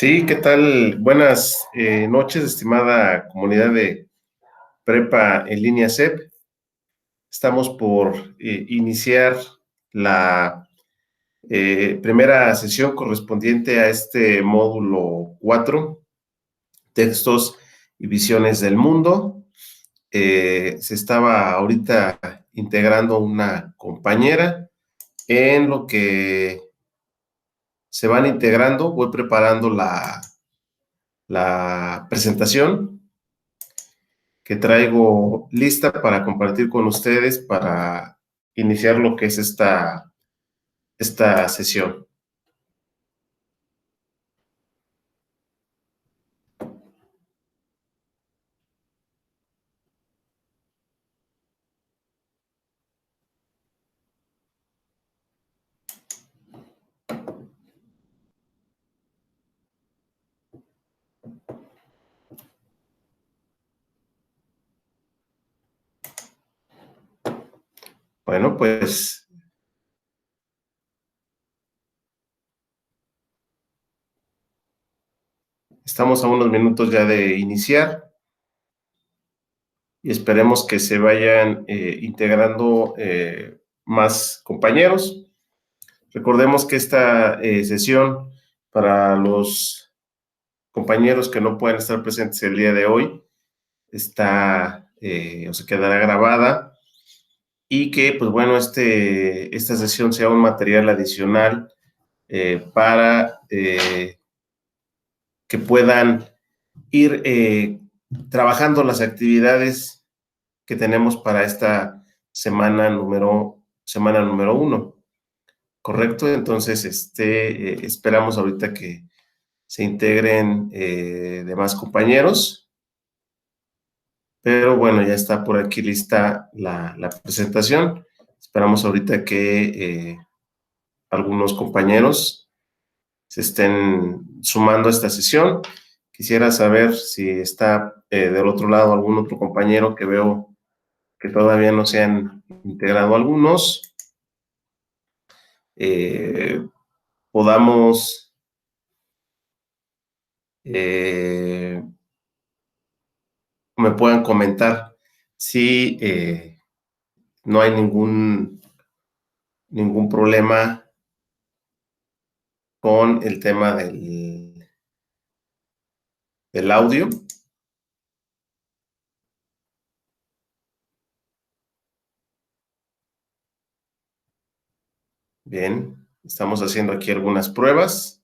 Sí, ¿qué tal? Buenas noches, estimada comunidad de Prepa en línea CEP. Estamos por iniciar la primera sesión correspondiente a este módulo 4, textos y visiones del mundo. Se estaba ahorita integrando una compañera. En lo que se van integrando, voy preparando la presentación que traigo lista para compartir con ustedes para iniciar lo que es esta sesión. Bueno, pues estamos a unos minutos ya de iniciar y esperemos que se vayan integrando más compañeros. Recordemos que esta sesión, para los compañeros que no pueden estar presentes el día de hoy, está o se quedará grabada, y que, pues bueno, esta sesión sea un material adicional para que puedan ir trabajando las actividades que tenemos para esta semana número 1, ¿correcto? Entonces, esperamos ahorita que se integren demás compañeros, pero bueno, ya está por aquí lista la presentación. Esperamos ahorita que algunos compañeros se estén sumando a esta sesión. Quisiera saber si está del otro lado algún otro compañero, que veo que todavía no se han integrado algunos. Podamos me puedan comentar si no hay ningún problema con el tema del audio. Bien, estamos haciendo aquí algunas pruebas.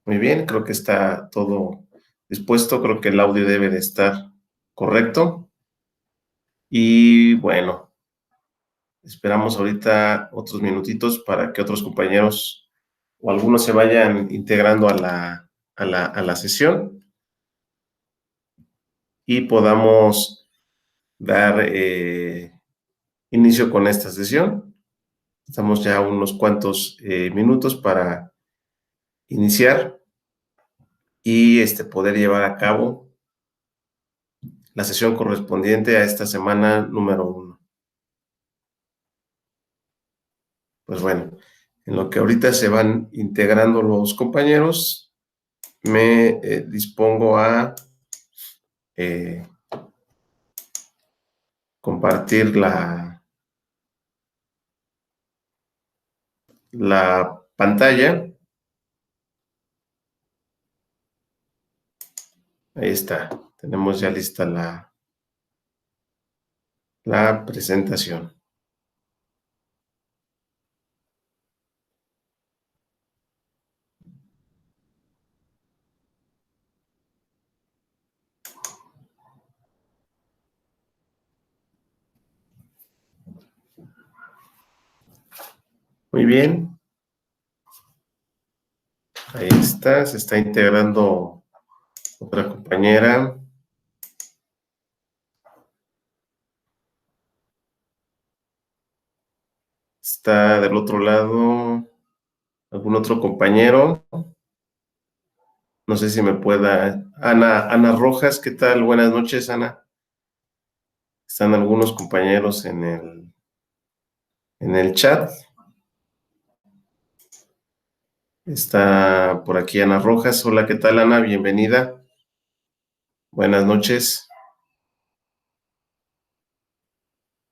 Muy bien, creo que está todo dispuesto, creo que el audio debe de estar correcto. Y bueno, esperamos ahorita otros minutitos para que otros compañeros o algunos se vayan integrando a la sesión y podamos dar inicio con esta sesión. Estamos ya unos cuantos minutos para iniciar y poder llevar a cabo la sesión correspondiente a esta semana número 1. Pues bueno, en lo que ahorita se van integrando los compañeros, me dispongo a compartir la pantalla. Ahí está, tenemos ya lista la presentación. Muy bien, ahí está, se está integrando otra compañera. Está del otro lado algún otro compañero. No sé si me pueda Ana Rojas, ¿qué tal? Buenas noches, Ana. Están algunos compañeros en el chat. Está por aquí Ana Rojas. Hola, ¿qué tal, Ana? Bienvenida. Buenas noches.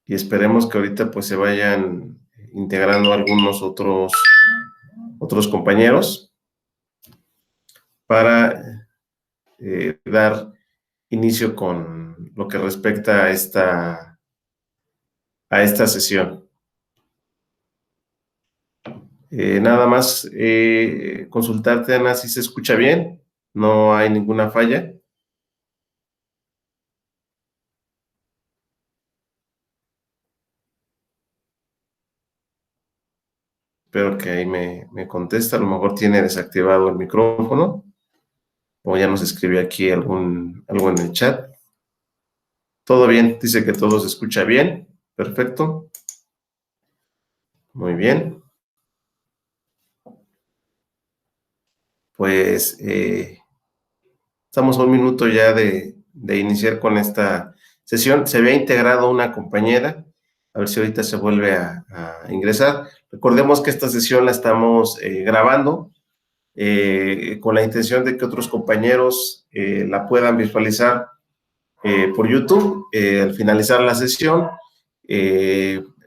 Y esperemos que ahorita pues se vayan integrando algunos otros compañeros para dar inicio con lo que respecta a esta sesión. Nada más consultarte, Ana, si se escucha bien, no hay ninguna falla. Espero que ahí me conteste, a lo mejor tiene desactivado el micrófono o ya nos escribió aquí algo en el chat. Todo bien, dice que todo se escucha bien, perfecto. Muy bien. Pues estamos a un minuto ya de iniciar con esta sesión. Se había integrado una compañera, a ver si ahorita se vuelve a ingresar. Recordemos que esta sesión la estamos grabando con la intención de que otros compañeros la puedan visualizar por YouTube. Al finalizar la sesión,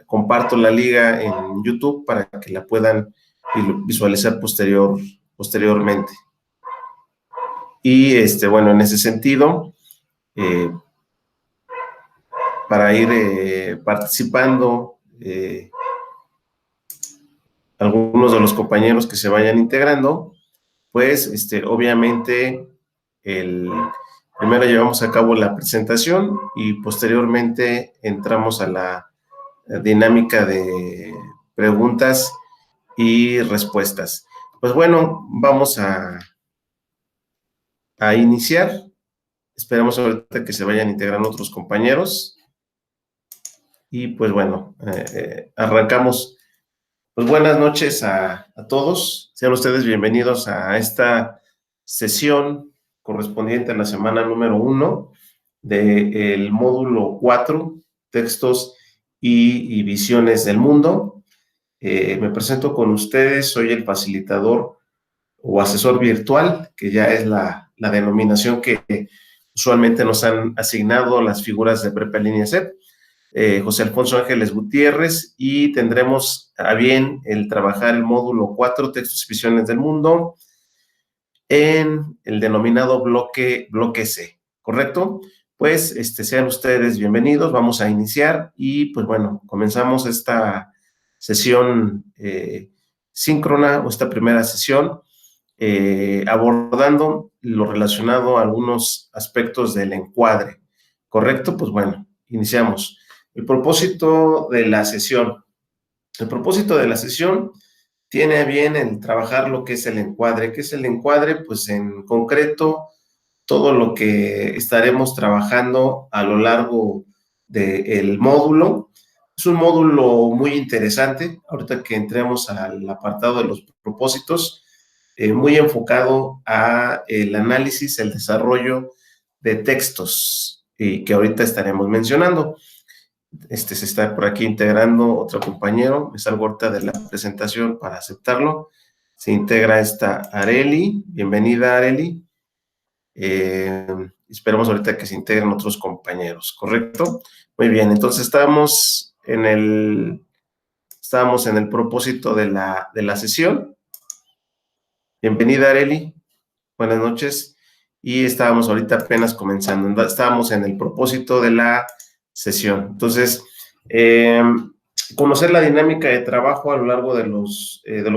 comparto la liga en YouTube para que la puedan visualizar posteriormente. Y bueno, en ese sentido, para ir participando, algunos de los compañeros que se vayan integrando, pues obviamente primero llevamos a cabo la presentación y posteriormente entramos a la dinámica de preguntas y respuestas. Pues bueno, vamos a iniciar. Esperamos ahorita que se vayan integrando otros compañeros. Y pues bueno, arrancamos. Pues buenas noches a todos. Sean ustedes bienvenidos a esta sesión correspondiente a la semana número 1 del módulo 4, textos y visiones del mundo. Me presento con ustedes, soy el facilitador o asesor virtual, que ya es la denominación que usualmente nos han asignado las figuras de Prepa Línea CEP. José Alfonso Ángeles Gutiérrez, y tendremos a bien el trabajar el módulo 4, textos y visiones del mundo, en el denominado bloque C, ¿correcto? Pues sean ustedes bienvenidos, vamos a iniciar y pues bueno, comenzamos esta sesión síncrona o esta primera sesión abordando lo relacionado a algunos aspectos del encuadre, ¿correcto? Pues bueno, iniciamos. El propósito de la sesión. El propósito de la sesión tiene a bien el trabajar lo que es el encuadre. ¿Qué es el encuadre? Pues en concreto, todo lo que estaremos trabajando a lo largo del módulo. Es un módulo muy interesante, ahorita que entremos al apartado de los propósitos, muy enfocado a el análisis, el desarrollo de textos, y que ahorita estaremos mencionando. Se está por aquí integrando otro compañero, me salgo ahorita de la presentación para aceptarlo. Se integra esta Areli, bienvenida Areli. Esperemos ahorita que se integren otros compañeros, ¿correcto? Muy bien, entonces estábamos en el propósito de la sesión. Bienvenida Areli, buenas noches. Y estábamos ahorita apenas comenzando, estábamos en el propósito de la sesión. Entonces, conocer la dinámica de trabajo a lo largo de lo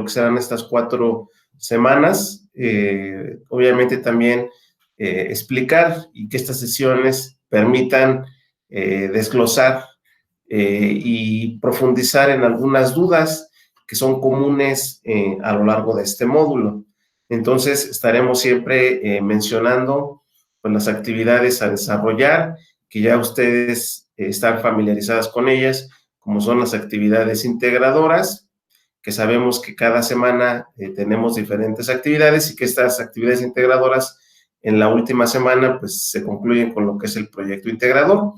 que serán estas 4 semanas. Obviamente también explicar y que estas sesiones permitan desglosar y profundizar en algunas dudas que son comunes a lo largo de este módulo. Entonces, estaremos siempre mencionando pues, las actividades a desarrollar, que ya ustedes están familiarizadas con ellas, como son las actividades integradoras, que sabemos que cada semana tenemos diferentes actividades y que estas actividades integradoras en la última semana, pues se concluyen con lo que es el proyecto integrador.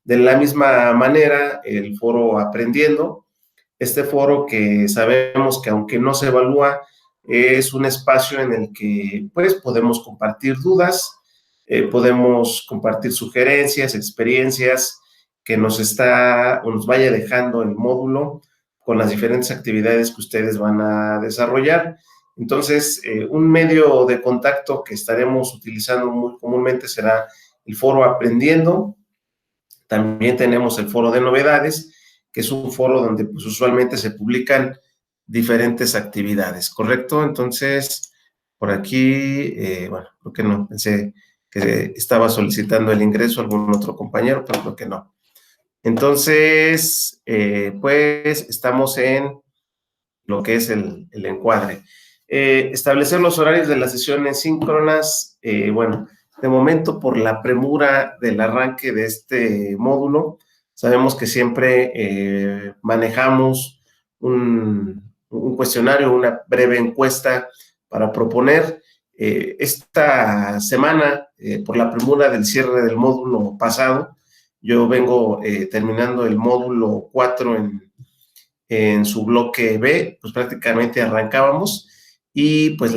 De la misma manera, el foro Aprendiendo, este foro que sabemos que aunque no se evalúa, es un espacio en el que pues podemos compartir dudas, podemos compartir sugerencias, experiencias que nos vaya dejando el módulo con las diferentes actividades que ustedes van a desarrollar. Entonces, un medio de contacto que estaremos utilizando muy comúnmente será el foro Aprendiendo. También tenemos el foro de novedades, que es un foro donde pues, usualmente se publican diferentes actividades, ¿correcto? Entonces, por aquí, bueno, creo que no, pensé que estaba solicitando el ingreso a algún otro compañero, pero creo que no. Entonces, pues estamos en lo que es el encuadre. Establecer los horarios de las sesiones síncronas, bueno, de momento por la premura del arranque de este módulo, sabemos que siempre manejamos un cuestionario, una breve encuesta para proponer. Esta semana, por la premura del cierre del módulo pasado, yo vengo terminando el módulo 4 en su bloque B, pues prácticamente arrancábamos y pues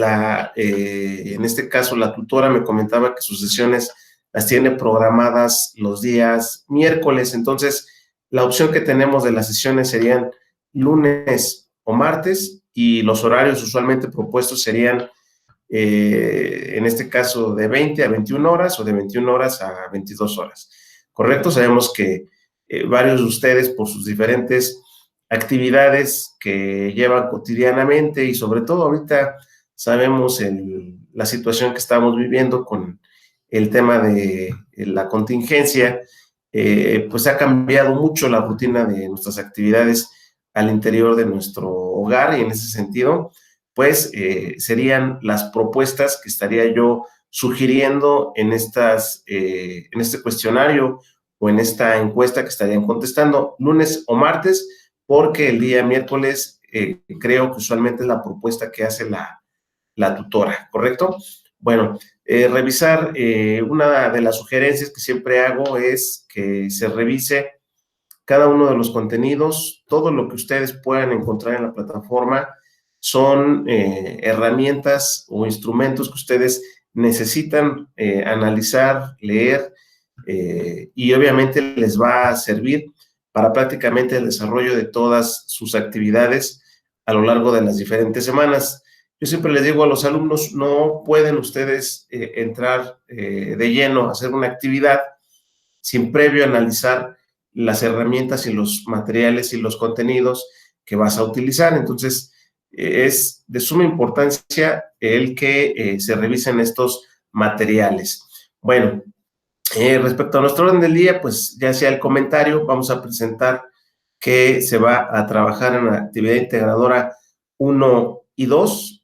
en este caso la tutora me comentaba que sus sesiones las tiene programadas los días miércoles, entonces la opción que tenemos de las sesiones serían lunes o martes y los horarios usualmente propuestos serían en este caso de 20 a 21 horas o de 21 horas a 22 horas. Correcto, sabemos que varios de ustedes por sus diferentes actividades que llevan cotidianamente y sobre todo ahorita sabemos la situación que estamos viviendo con el tema de la contingencia, pues ha cambiado mucho la rutina de nuestras actividades al interior de nuestro hogar y en ese sentido, pues serían las propuestas que estaría yo sugiriendo en este cuestionario o en esta encuesta que estarían contestando lunes o martes, porque el día miércoles creo que usualmente es la propuesta que hace la tutora, ¿correcto? Bueno, revisar, una de las sugerencias que siempre hago es que se revise cada uno de los contenidos, todo lo que ustedes puedan encontrar en la plataforma son herramientas o instrumentos que ustedes necesitan analizar, leer y obviamente les va a servir para prácticamente el desarrollo de todas sus actividades a lo largo de las diferentes semanas. Yo siempre les digo a los alumnos, no pueden ustedes entrar de lleno a hacer una actividad sin previo analizar las herramientas y los materiales y los contenidos que vas a utilizar. Entonces, es de suma importancia el que se revisen estos materiales. Bueno, respecto a nuestro orden del día, pues ya sea el comentario, vamos a presentar que se va a trabajar en la actividad integradora 1 y 2.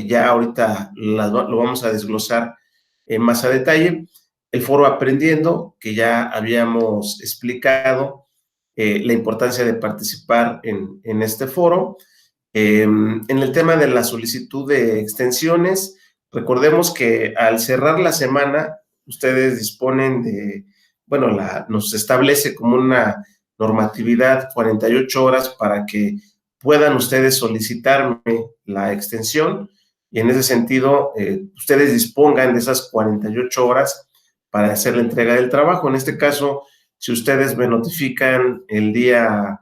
Ya ahorita lo vamos a desglosar más a detalle. El foro Aprendiendo, que ya habíamos explicado la importancia de participar en este foro. En el tema de la solicitud de extensiones, recordemos que al cerrar la semana, ustedes disponen bueno, nos establece como una normatividad 48 horas para que puedan ustedes solicitarme la extensión y en ese sentido ustedes dispongan de esas 48 horas para hacer la entrega del trabajo. En este caso, si ustedes me notifican el día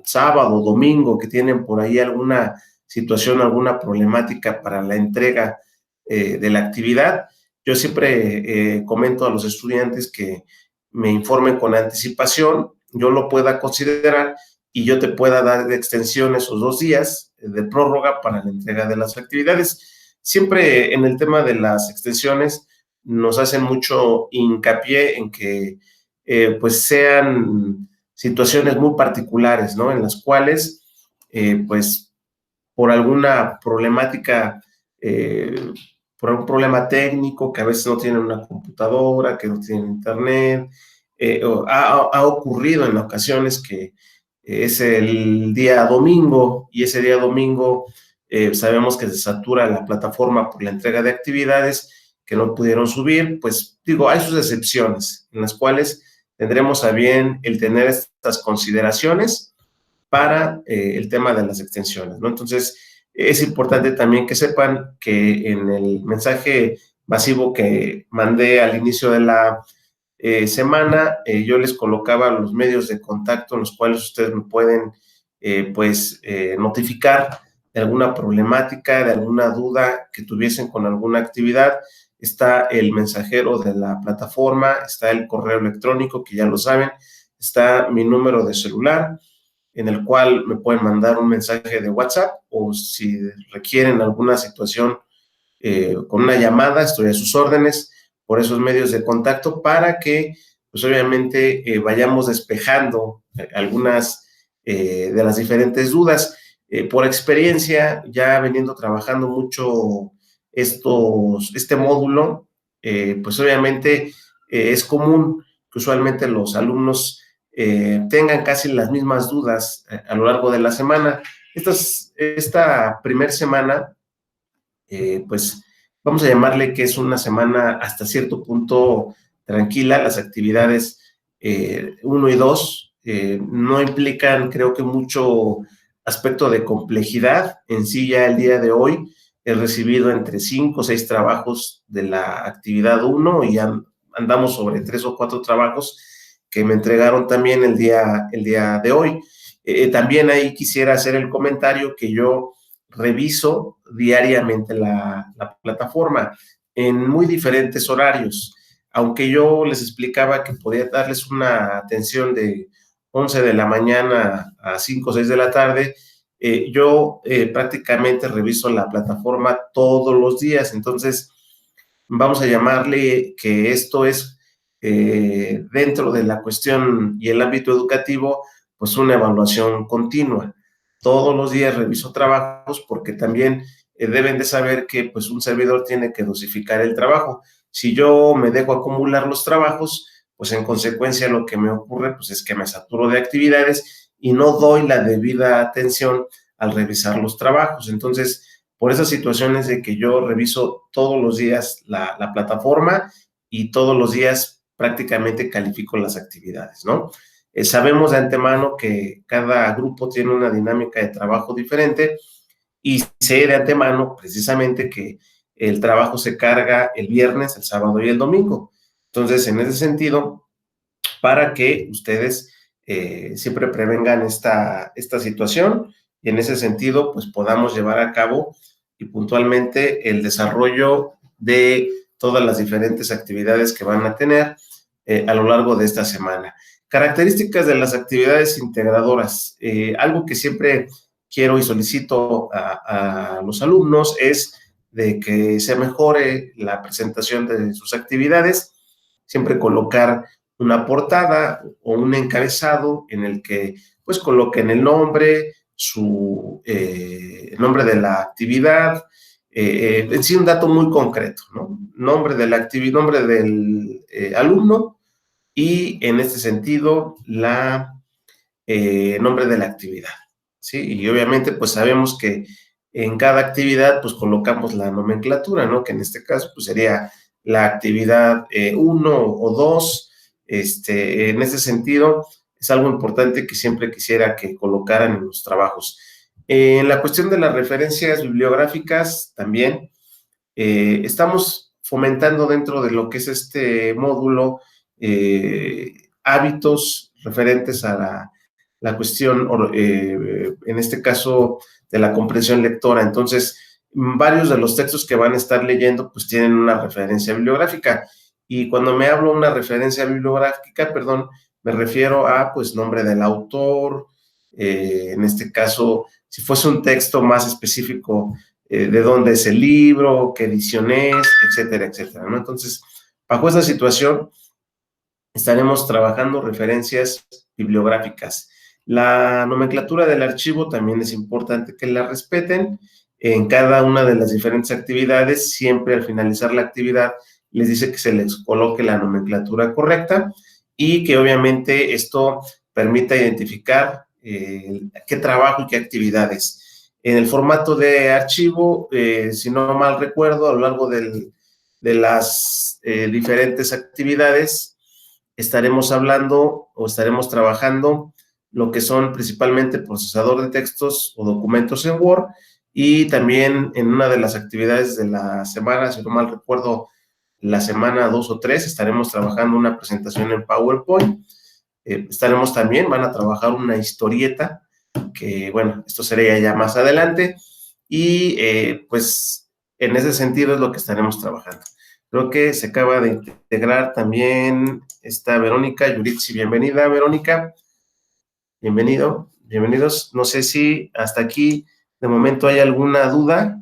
sábado, domingo, que tienen por ahí alguna situación, alguna problemática para la entrega de la actividad, yo siempre comento a los estudiantes que me informen con anticipación, yo lo pueda considerar y yo te pueda dar de extensión esos 2 días de prórroga para la entrega de las actividades. Siempre en el tema de las extensiones nos hacen mucho hincapié en que pues sean situaciones muy particulares, ¿no? En las cuales pues por alguna problemática, por algún problema técnico, que a veces no tienen una computadora, que no tienen internet, ha ocurrido en ocasiones que es el día domingo y ese día domingo sabemos que se satura la plataforma por la entrega de actividades que no pudieron subir, pues digo, hay sus excepciones en las cuales tendremos a bien el tener estas consideraciones para el tema de las extensiones, ¿no? Entonces, es importante también que sepan que en el mensaje masivo que mandé al inicio de la semana, yo les colocaba los medios de contacto en los cuales ustedes me pueden, notificar de alguna problemática, de alguna duda que tuviesen con alguna actividad. Está el mensajero de la plataforma, está el correo electrónico, que ya lo saben, está mi número de celular, en el cual me pueden mandar un mensaje de WhatsApp, o si requieren alguna situación con una llamada, estoy a sus órdenes por esos medios de contacto para que, pues obviamente, vayamos despejando algunas de las diferentes dudas. Por experiencia, ya veniendo trabajando mucho este módulo, pues obviamente es común que usualmente los alumnos tengan casi las mismas dudas a lo largo de la semana. Esta primera semana, pues vamos a llamarle que es una semana hasta cierto punto tranquila. Las actividades 1 y 2 no implican, creo que, mucho aspecto de complejidad. En sí, ya el día de hoy he recibido entre 5 o 6 trabajos de la actividad 1 y andamos sobre 3 o 4 trabajos que me entregaron también el día de hoy. También ahí quisiera hacer el comentario que yo reviso diariamente la plataforma en muy diferentes horarios. Aunque yo les explicaba que podía darles una atención de 11 de la mañana a 5 o 6 de la tarde, yo prácticamente reviso la plataforma todos los días. Entonces, vamos a llamarle que esto es dentro de la cuestión y el ámbito educativo, pues una evaluación continua. Todos los días reviso trabajos porque también deben de saber que pues un servidor tiene que dosificar el trabajo. Si yo me dejo acumular los trabajos, pues en consecuencia lo que me ocurre pues es que me saturo de actividades y no doy la debida atención al revisar los trabajos. Entonces, por esas situaciones de que yo reviso todos los días la plataforma y todos los días prácticamente califico las actividades, ¿no? Sabemos de antemano que cada grupo tiene una dinámica de trabajo diferente y sé de antemano precisamente que el trabajo se carga el viernes, el sábado y el domingo. Entonces, en ese sentido, para que ustedes siempre prevengan esta situación y en ese sentido, pues podamos llevar a cabo y puntualmente el desarrollo de todas las diferentes actividades que van a tener a lo largo de esta semana. Características de las actividades integradoras. Algo que siempre quiero y solicito a los alumnos es de que se mejore la presentación de sus actividades, siempre colocar una portada o un encabezado en el que pues coloquen el nombre, nombre de la actividad, en sí un dato muy concreto, ¿no? Nombre de la actividad, nombre del alumno y en este sentido nombre de la actividad, ¿sí? Y obviamente pues sabemos que en cada actividad pues colocamos la nomenclatura, ¿no? Que en este caso pues sería la actividad 1 o 2. En ese sentido es algo importante que siempre quisiera que colocaran en los trabajos. En la cuestión de las referencias bibliográficas también estamos fomentando dentro de lo que es este módulo hábitos referentes a la cuestión, en este caso, de la comprensión lectora. Entonces, varios de los textos que van a estar leyendo, pues tienen una referencia bibliográfica. Y cuando me hablo de una referencia bibliográfica, perdón, me refiero a, pues, nombre del autor, en este caso, si fuese un texto más específico, de dónde es el libro, qué edición es, etcétera, etcétera, ¿no? Entonces, bajo esa situación, estaremos trabajando referencias bibliográficas. La nomenclatura del archivo también es importante que la respeten. En cada una de las diferentes actividades, siempre al finalizar la actividad, les dice que se les coloque la nomenclatura correcta y que obviamente esto permita identificar qué trabajo y qué actividades. En el formato de archivo, si no mal recuerdo, a lo largo de las diferentes actividades, estaremos hablando o estaremos trabajando lo que son principalmente procesador de textos o documentos en Word, y también en una de las actividades de la semana, si no mal recuerdo, la semana 2 o 3, estaremos trabajando una presentación en PowerPoint. Estaremos también, van a trabajar una historieta, que bueno, esto sería ya más adelante, y pues en ese sentido es lo que estaremos trabajando. Creo que se acaba de integrar también esta Verónica Yuritsi. Bienvenida, Verónica. Bienvenidos. No sé si hasta aquí de momento hay alguna duda.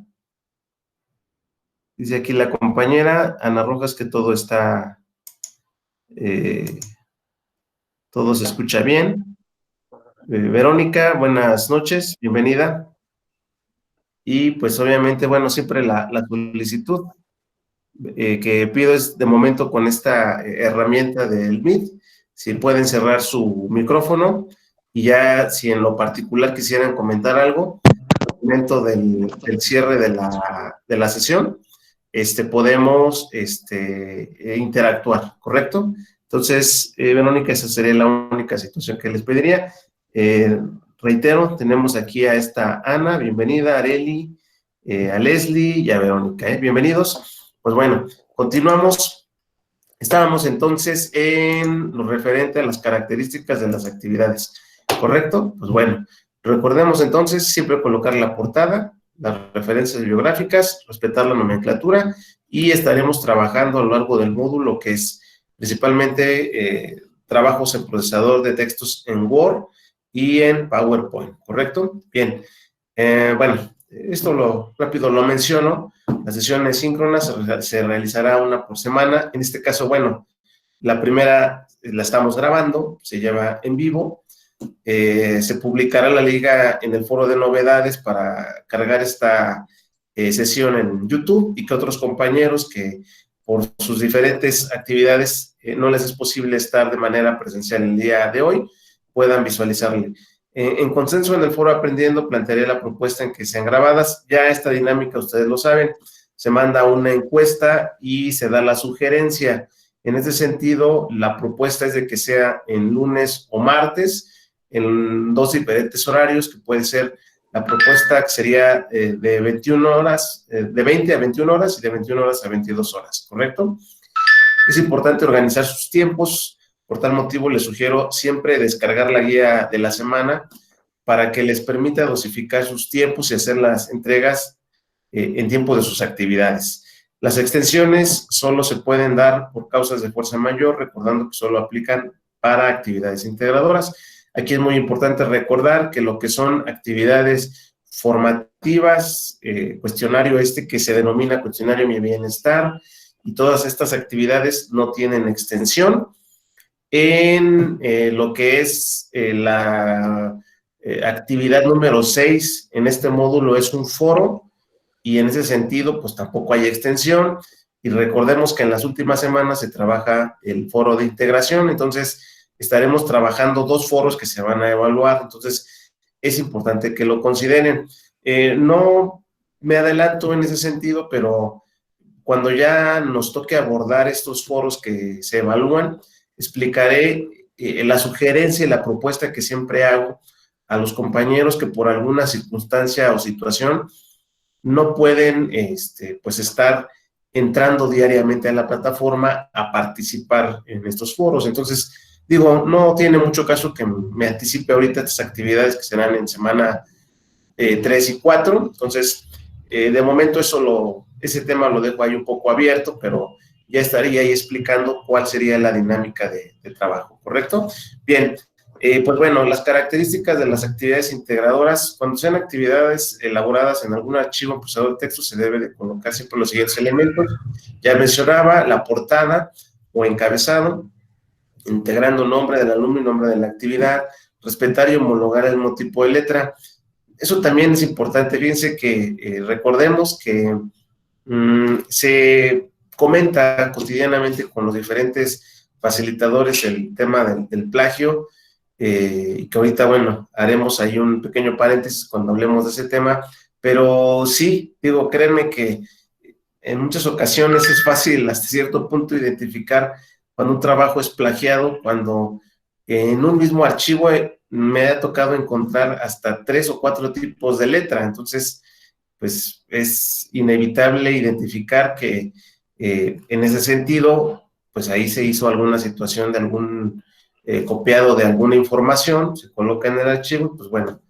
Dice aquí la compañera Ana Rojas que todo está, todo se escucha bien. Verónica, buenas noches, bienvenida. Y pues obviamente, bueno, siempre la solicitud que pido es de momento con esta herramienta del Meet, si pueden cerrar su micrófono, y ya si en lo particular quisieran comentar algo, al momento del cierre de la sesión, podemos interactuar, ¿correcto? Entonces, Verónica, esa sería la única situación que les pediría. Reitero, tenemos aquí a esta Ana, bienvenida, a Areli, a Leslie y a Verónica, bienvenidos. Pues bueno, continuamos. Estábamos entonces en lo referente a las características de las actividades, ¿correcto? Pues bueno, recordemos entonces siempre colocar la portada, las referencias bibliográficas, respetar la nomenclatura, y estaremos trabajando a lo largo del módulo que es principalmente trabajos en procesador de textos en Word y en PowerPoint, ¿correcto? Bien, bueno, esto rápido lo menciono. La sesión es síncrona, se realizará una por semana. En este caso, bueno, la primera la estamos grabando, se lleva en vivo. Se publicará la liga en el foro de novedades para cargar esta sesión en YouTube, y que otros compañeros que por sus diferentes actividades no les es posible estar de manera presencial el día de hoy, puedan visualizarle. En consenso en el foro Aprendiendo plantearé la propuesta en que sean grabadas. Ya esta dinámica ustedes lo saben, se manda una encuesta y se da la sugerencia. En este sentido, la propuesta es de que sea en lunes o martes, en dos diferentes horarios, que puede ser la propuesta que sería de 21 horas, de 20 a 21 horas y de 21 horas a 22 horas, ¿correcto? Es importante organizar sus tiempos. Por tal motivo, les sugiero siempre descargar la guía de la semana para que les permita dosificar sus tiempos y hacer las entregas en tiempo de sus actividades. Las extensiones solo se pueden dar por causas de fuerza mayor, recordando que solo aplican para actividades integradoras. Aquí es muy importante recordar que lo que son actividades formativas, cuestionario que se denomina cuestionario Mi Bienestar, y todas estas actividades no tienen extensión. En lo que es la actividad número 6 en este módulo es un foro, y en ese sentido pues tampoco hay extensión, y recordemos que en las últimas semanas se trabaja el foro de integración. Entonces estaremos trabajando dos foros que se van a evaluar, entonces es importante que lo consideren. No me adelanto en ese sentido, pero cuando ya nos toque abordar estos foros que se evalúan, explicaré la sugerencia y la propuesta que siempre hago a los compañeros que por alguna circunstancia o situación no pueden pues estar entrando diariamente a la plataforma a participar en estos foros. Entonces, digo, no tiene mucho caso que me anticipe ahorita estas actividades que serán en semana 3 y 4. Entonces, de momento ese tema lo dejo ahí un poco abierto, pero ya estaría ahí explicando cuál sería la dinámica de trabajo, ¿correcto? Bien, pues bueno, las características de las actividades integradoras. Cuando sean actividades elaboradas en algún archivo en procesador de texto, se debe de colocar siempre los siguientes elementos. Ya mencionaba la portada o encabezado, integrando nombre del alumno y nombre de la actividad, respetar y homologar el mismo tipo de letra. Eso también es importante. Fíjense que recordemos que se comenta cotidianamente con los diferentes facilitadores el tema del plagio, y que ahorita, bueno, haremos ahí un pequeño paréntesis cuando hablemos de ese tema, pero sí, digo, créanme que en muchas ocasiones es fácil hasta cierto punto identificar cuando un trabajo es plagiado, cuando en un mismo archivo me ha tocado encontrar hasta 3 o 4 tipos de letra. Entonces, pues es inevitable identificar que en ese sentido, pues ahí se hizo alguna situación de algún copiado de alguna información, se coloca en el archivo, pues bueno,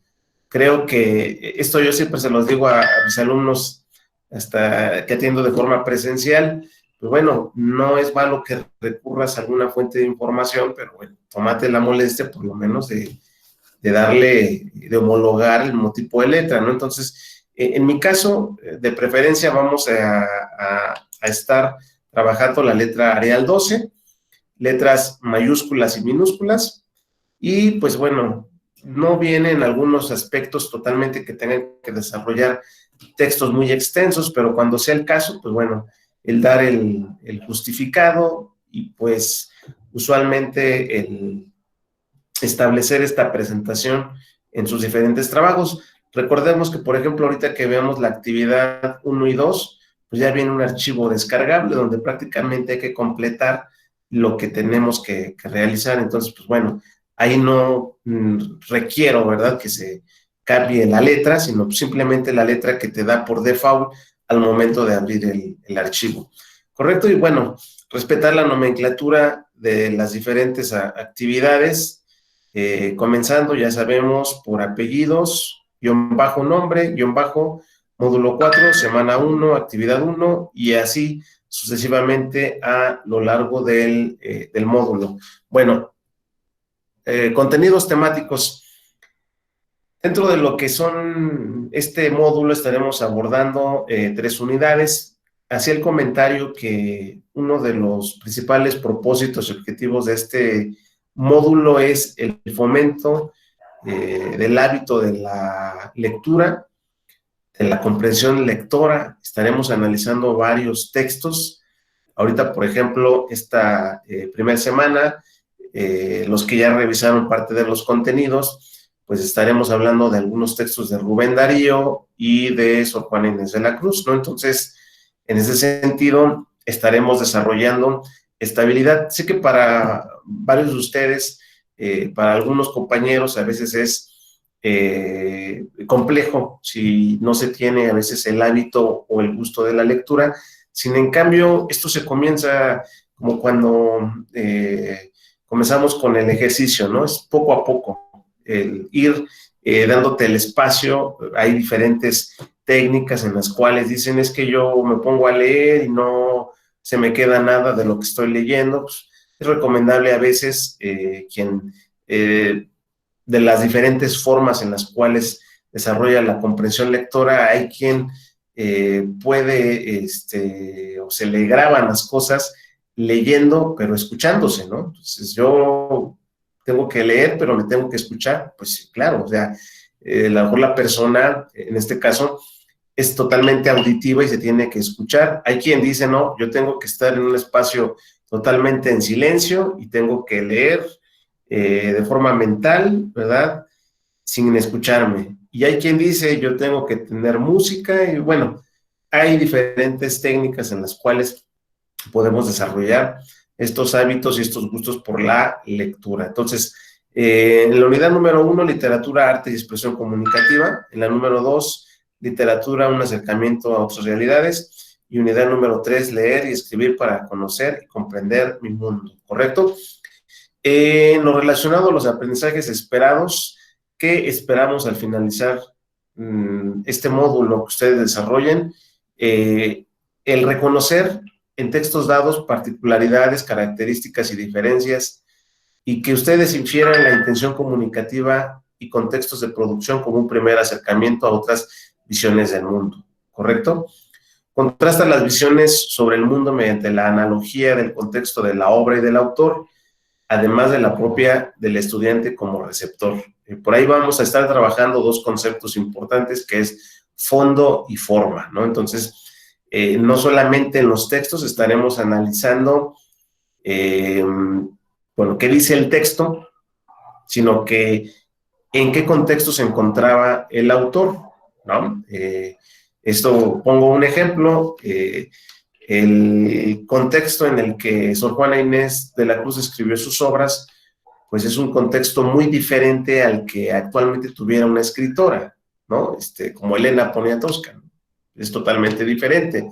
creo que esto yo siempre se los digo a mis alumnos hasta que atiendo de forma presencial, pues bueno, no es malo que recurras a alguna fuente de información, pero bueno, tómate la molestia por lo menos de darle, de homologar el mismo tipo de letra, ¿no? Entonces, en mi caso, de preferencia vamos a estar trabajando la letra Arial 12, letras mayúsculas y minúsculas, y pues bueno, no vienen algunos aspectos totalmente que tengan que desarrollar textos muy extensos, pero cuando sea el caso, pues bueno, el dar el justificado y pues usualmente el establecer esta presentación en sus diferentes trabajos. Recordemos que, por ejemplo, ahorita que veamos la actividad 1 y 2, pues ya viene un archivo descargable donde prácticamente hay que completar lo que tenemos que realizar. Entonces, pues bueno, ahí no requiero, ¿verdad?, que se cambie la letra, sino simplemente la letra que te da por default al momento de abrir el archivo. ¿Correcto? Y bueno, respetar la nomenclatura de las diferentes actividades, comenzando, ya sabemos, por apellidos, guión bajo nombre, guión bajo, módulo 4, semana 1, actividad 1, y así sucesivamente a lo largo del módulo. Bueno, contenidos temáticos. Dentro de lo que son este módulo estaremos abordando 3 unidades. Hacía el comentario que uno de los principales propósitos y objetivos de este módulo es el fomento del hábito de la lectura, de la comprensión lectora. Estaremos analizando varios textos. Ahorita, por ejemplo, esta primera semana, los que ya revisaron parte de los contenidos, pues estaremos hablando de algunos textos de Rubén Darío y de Sor Juana Inés de la Cruz, ¿no? Entonces, en ese sentido, estaremos desarrollando esta habilidad. Sé que para varios de ustedes, para algunos compañeros, a veces es complejo si no se tiene a veces el hábito o el gusto de la lectura. Sin en cambio, esto se comienza como cuando comenzamos con el ejercicio, ¿no? Es poco a poco, el ir dándote el espacio. Hay diferentes técnicas en las cuales dicen es que yo me pongo a leer y no se me queda nada de lo que estoy leyendo. Pues, es recomendable a veces de las diferentes formas en las cuales desarrolla la comprensión lectora, hay quien puede, o se le graban las cosas leyendo, pero escuchándose, ¿no? Entonces yo tengo que leer, pero me tengo que escuchar, pues claro, o sea, a lo mejor la persona, en este caso, es totalmente auditiva y se tiene que escuchar. Hay quien dice, no, yo tengo que estar en un espacio totalmente en silencio y tengo que leer de forma mental, ¿verdad?, sin escucharme. Y hay quien dice, yo tengo que tener música, y bueno, hay diferentes técnicas en las cuales podemos desarrollar estos hábitos y estos gustos por la lectura. Entonces, en la unidad número 1, literatura, arte y expresión comunicativa. En la número 2, literatura, un acercamiento a otras realidades. Y unidad número 3, leer y escribir para conocer y comprender mi mundo. ¿Correcto? En lo relacionado a los aprendizajes esperados, ¿qué esperamos al finalizar este módulo que ustedes desarrollen? El reconocer en textos dados particularidades, características y diferencias, y que ustedes infieran la intención comunicativa y contextos de producción como un primer acercamiento a otras visiones del mundo, ¿correcto? Contrasta las visiones sobre el mundo mediante la analogía del contexto de la obra y del autor, además de la propia del estudiante como receptor. Por ahí vamos a estar trabajando 2 conceptos importantes, que es fondo y forma, ¿no? Entonces, no solamente en los textos estaremos analizando, bueno, qué dice el texto, sino que en qué contexto se encontraba el autor, ¿no? Esto, pongo un ejemplo, el contexto en el que Sor Juana Inés de la Cruz escribió sus obras, pues es un contexto muy diferente al que actualmente tuviera una escritora, ¿no? Como Elena Poniatowska, ¿no? Es totalmente diferente.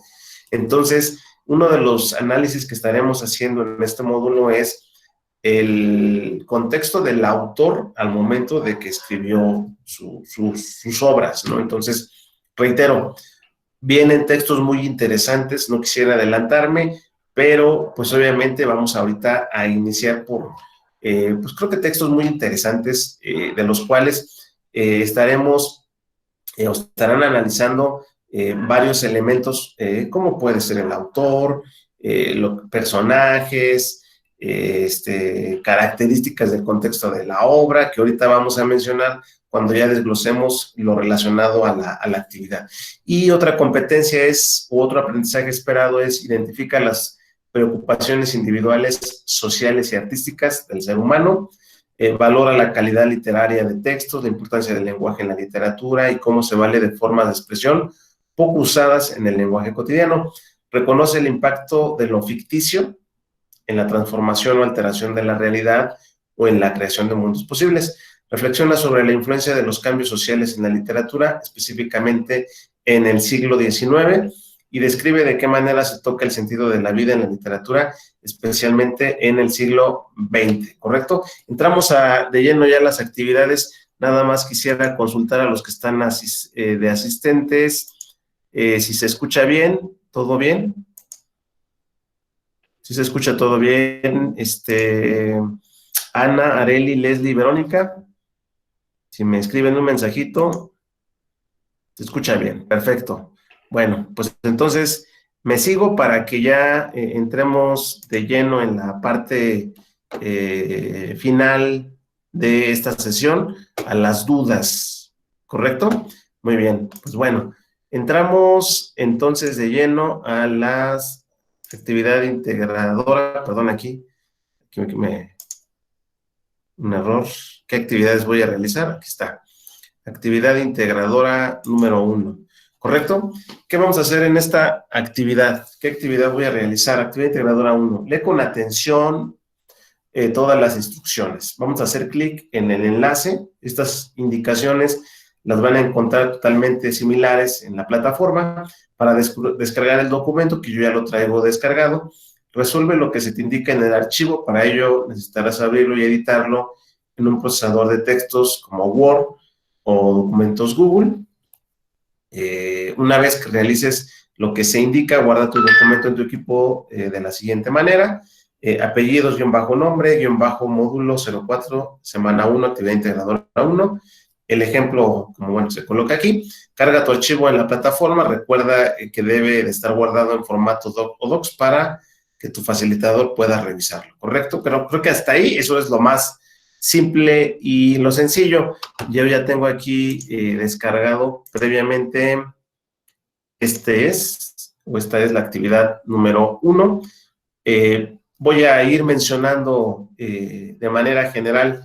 Entonces, uno de los análisis que estaremos haciendo en este módulo es el contexto del autor al momento de que escribió sus obras, ¿no? Entonces, reitero, vienen textos muy interesantes, no quisiera adelantarme, pero pues obviamente vamos ahorita a iniciar por, pues creo que textos muy interesantes, de los cuales estaremos, o estarán analizando varios elementos, como puede ser el autor, personajes, características del contexto de la obra, que ahorita vamos a mencionar cuando ya desglosemos lo relacionado a la actividad. Y otra competencia es, u otro aprendizaje esperado es, identifica las preocupaciones individuales, sociales y artísticas del ser humano, valora la calidad literaria de textos, la importancia del lenguaje en la literatura y cómo se vale de formas de expresión poco usadas en el lenguaje cotidiano, reconoce el impacto de lo ficticio en la transformación o alteración de la realidad o en la creación de mundos posibles. Reflexiona sobre la influencia de los cambios sociales en la literatura, específicamente en el siglo XIX, y describe de qué manera se toca el sentido de la vida en la literatura, especialmente en el siglo XX, ¿correcto? Entramos de lleno ya a las actividades. Nada más quisiera consultar a los que están de asistentes, si se escucha bien, ¿todo bien? Si se escucha todo bien, Ana, Areli, Leslie, Verónica, si me escriben un mensajito, se escucha bien, perfecto. Bueno, pues entonces me sigo para que ya entremos de lleno en la parte final de esta sesión, a las dudas, ¿correcto? Muy bien, pues bueno, entramos entonces de lleno a las actividad integradora, perdón, aquí un error. ¿Qué actividades voy a realizar? Aquí está. Actividad integradora número 1. ¿Correcto? ¿Qué vamos a hacer en esta actividad? ¿Qué actividad voy a realizar? Actividad integradora 1. Lee con atención todas las instrucciones. Vamos a hacer clic en el enlace. Estas indicaciones las van a encontrar totalmente similares en la plataforma. Para descargar el documento, que yo ya lo traigo descargado, resuelve lo que se te indica en el archivo. Para ello necesitarás abrirlo y editarlo en un procesador de textos como Word o documentos Google. Una vez que realices lo que se indica, guarda tu documento en tu equipo de la siguiente manera: apellidos, nombre, módulo 04, semana 1, actividad integradora 1. El ejemplo, como bueno, se coloca aquí. Carga tu archivo en la plataforma. Recuerda que debe de estar guardado en formato doc o docs para que tu facilitador pueda revisarlo, ¿correcto? Pero creo que hasta ahí eso es lo más simple y lo sencillo. Yo ya tengo aquí descargado previamente. Esta es la actividad número 1. Voy a ir mencionando de manera general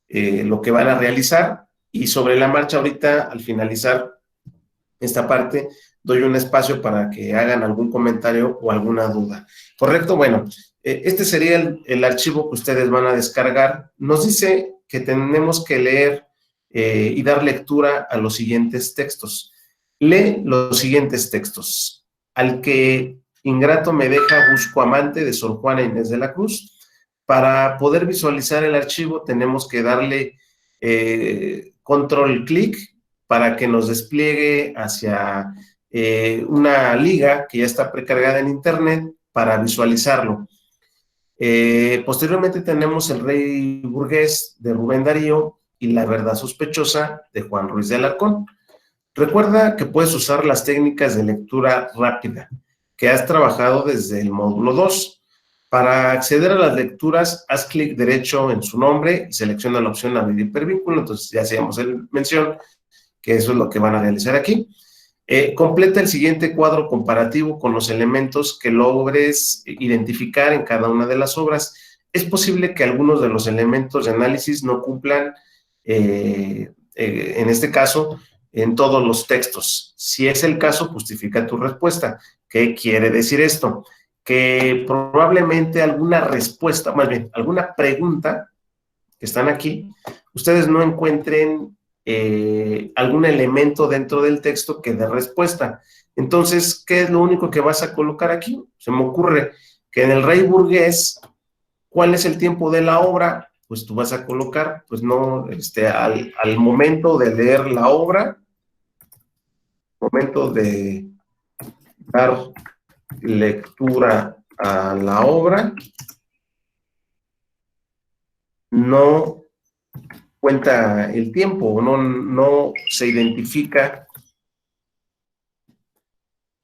lo que van a realizar, y sobre la marcha ahorita, al finalizar esta parte, doy un espacio para que hagan algún comentario o alguna duda. ¿Correcto? Bueno, este sería el archivo que ustedes van a descargar. Nos dice que tenemos que leer y dar lectura a los siguientes textos. Lee los siguientes textos. Al que ingrato me deja, busco amante, de Sor Juana Inés de la Cruz. Para poder visualizar el archivo tenemos que darle control clic para que nos despliegue hacia una liga que ya está precargada en internet para visualizarlo. Posteriormente tenemos El rey burgués, de Rubén Darío, y La verdad sospechosa, de Juan Ruiz de Alarcón. Recuerda que puedes usar las técnicas de lectura rápida que has trabajado desde el módulo 2. Para acceder a las lecturas, haz clic derecho en su nombre y selecciona la opción abrir hipervínculo. Entonces ya hacíamos mención que eso es lo que van a realizar aquí. Completa el siguiente cuadro comparativo con los elementos que logres identificar en cada una de las obras. Es posible que algunos de los elementos de análisis no cumplan, en este caso, en todos los textos. Si es el caso, justifica tu respuesta. ¿Qué quiere decir esto? Que probablemente alguna respuesta, más bien, alguna pregunta que están aquí, ustedes no encuentren algún elemento dentro del texto que dé respuesta. Entonces, ¿qué es lo único que vas a colocar aquí? Se me ocurre que en el Rey Burgués, ¿cuál es el tiempo de la obra? Pues tú vas a colocar, pues no, al momento de leer la obra, momento de dar lectura a la obra, no cuenta el tiempo, no se identifica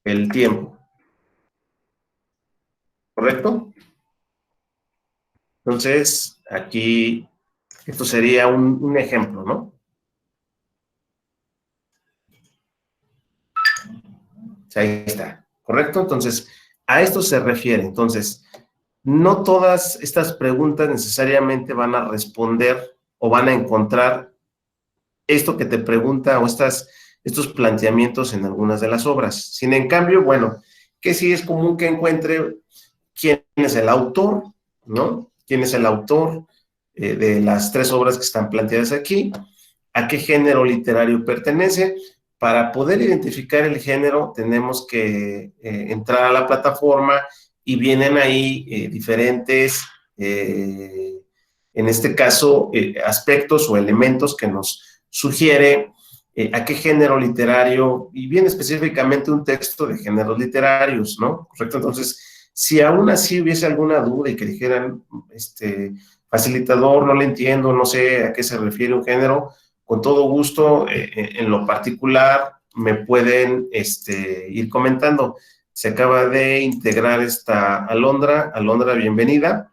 el tiempo, ¿correcto? Entonces, aquí, esto sería un ejemplo, ¿no? O sea, ahí está, ¿correcto? Entonces, a esto se refiere. Entonces, no todas estas preguntas necesariamente van a responder o van a encontrar esto que te pregunta o estos planteamientos en algunas de las obras. Sin en cambio, bueno, que sí es común que encuentre quién es el autor, ¿no? ¿Quién es el autor de las 3 obras que están planteadas aquí? ¿A qué género literario pertenece? Para poder identificar el género tenemos que entrar a la plataforma y vienen ahí diferentes, en este caso, aspectos o elementos que nos sugiere a qué género literario, y bien específicamente un texto de géneros literarios, ¿no? Correcto, entonces, si aún así hubiese alguna duda y que dijeran, facilitador, no le entiendo, no sé a qué se refiere un género, con todo gusto, en lo particular, me pueden ir comentando. Se acaba de integrar esta Alondra. Alondra, bienvenida.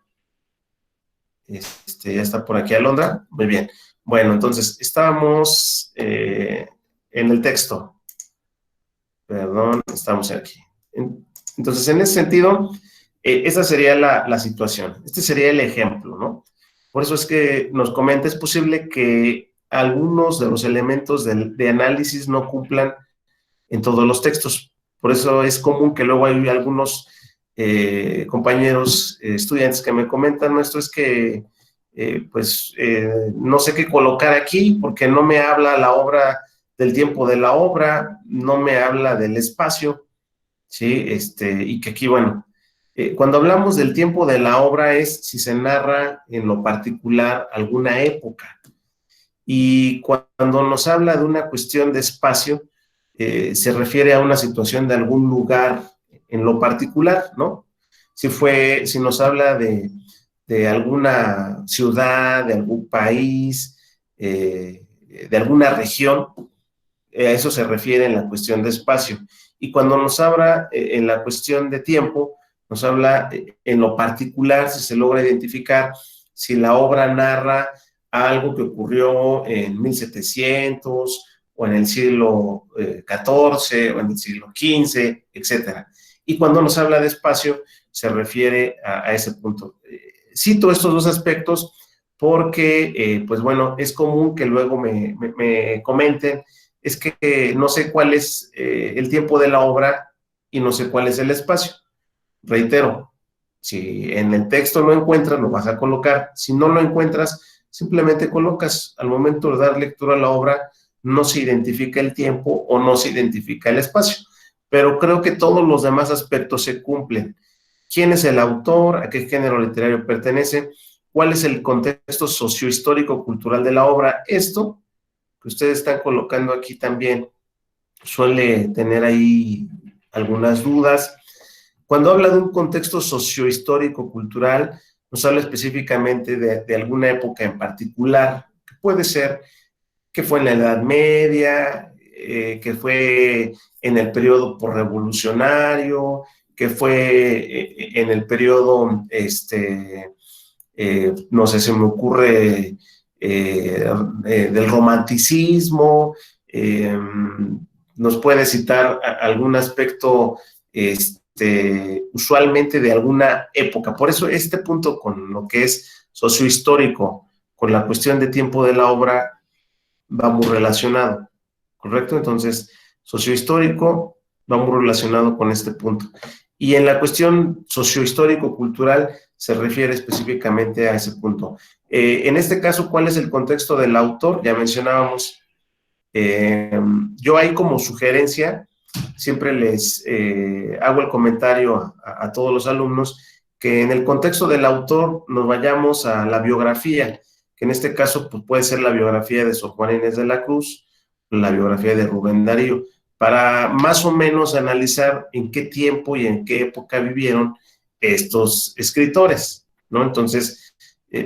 Ya está por aquí Alondra. Muy bien. Bueno, entonces, estábamos en el texto. Perdón, estamos aquí. Entonces, en ese sentido, esa sería la situación. Este sería el ejemplo, ¿no? Por eso es que nos comenta, es posible que algunos de los elementos de análisis no cumplan en todos los textos. Por eso es común que luego hay algunos compañeros, estudiantes que me comentan, maestro, es que no sé qué colocar aquí porque no me habla la obra del tiempo de la obra, no me habla del espacio, ¿sí? Y que aquí, bueno, cuando hablamos del tiempo de la obra es si se narra en lo particular alguna época. Y cuando nos habla de una cuestión de espacio, se refiere a una situación de algún lugar en lo particular, ¿no? Si nos habla de alguna ciudad, de algún país, de alguna región, a eso se refiere en la cuestión de espacio. Y cuando nos habla en la cuestión de tiempo, nos habla en lo particular, si se logra identificar si la obra narra algo que ocurrió en 1700 o en el siglo XIV o en el siglo XV, etcétera. Y cuando nos habla de espacio, se refiere a ese punto. Cito estos dos aspectos porque, pues bueno, es común que luego me comenten, es que no sé cuál es el tiempo de la obra y no sé cuál es el espacio. Reitero, si en el texto no encuentras, lo vas a colocar. Si no lo encuentras, simplemente colocas. Al momento de dar lectura a la obra, no se identifica el tiempo o no se identifica el espacio. Pero creo que todos los demás aspectos se cumplen. ¿Quién es el autor? ¿A qué género literario pertenece? ¿Cuál es el contexto sociohistórico cultural de la obra? Esto que ustedes están colocando aquí también suele tener ahí algunas dudas. Cuando habla de un contexto sociohistórico cultural, nos habla específicamente de alguna época en particular, que puede ser que fue en la Edad Media, que fue en el periodo posrevolucionario, que fue en el periodo, no sé, se me ocurre del romanticismo, nos puede citar algún aspecto usualmente de alguna época. Por eso este punto con lo que es sociohistórico, con la cuestión de tiempo de la obra, va muy relacionado, ¿correcto? Entonces, sociohistórico va muy relacionado con este punto. Y en la cuestión sociohistórico-cultural se refiere específicamente a ese punto. En este caso, ¿cuál es el contexto del autor? Ya mencionábamos. Yo ahí como sugerencia siempre les hago el comentario a todos los alumnos que en el contexto del autor nos vayamos a la biografía, que en este caso pues, puede ser la biografía de Sor Juana Inés de la Cruz, la biografía de Rubén Darío, para más o menos analizar en qué tiempo y en qué época vivieron estos escritores, ¿no? Entonces,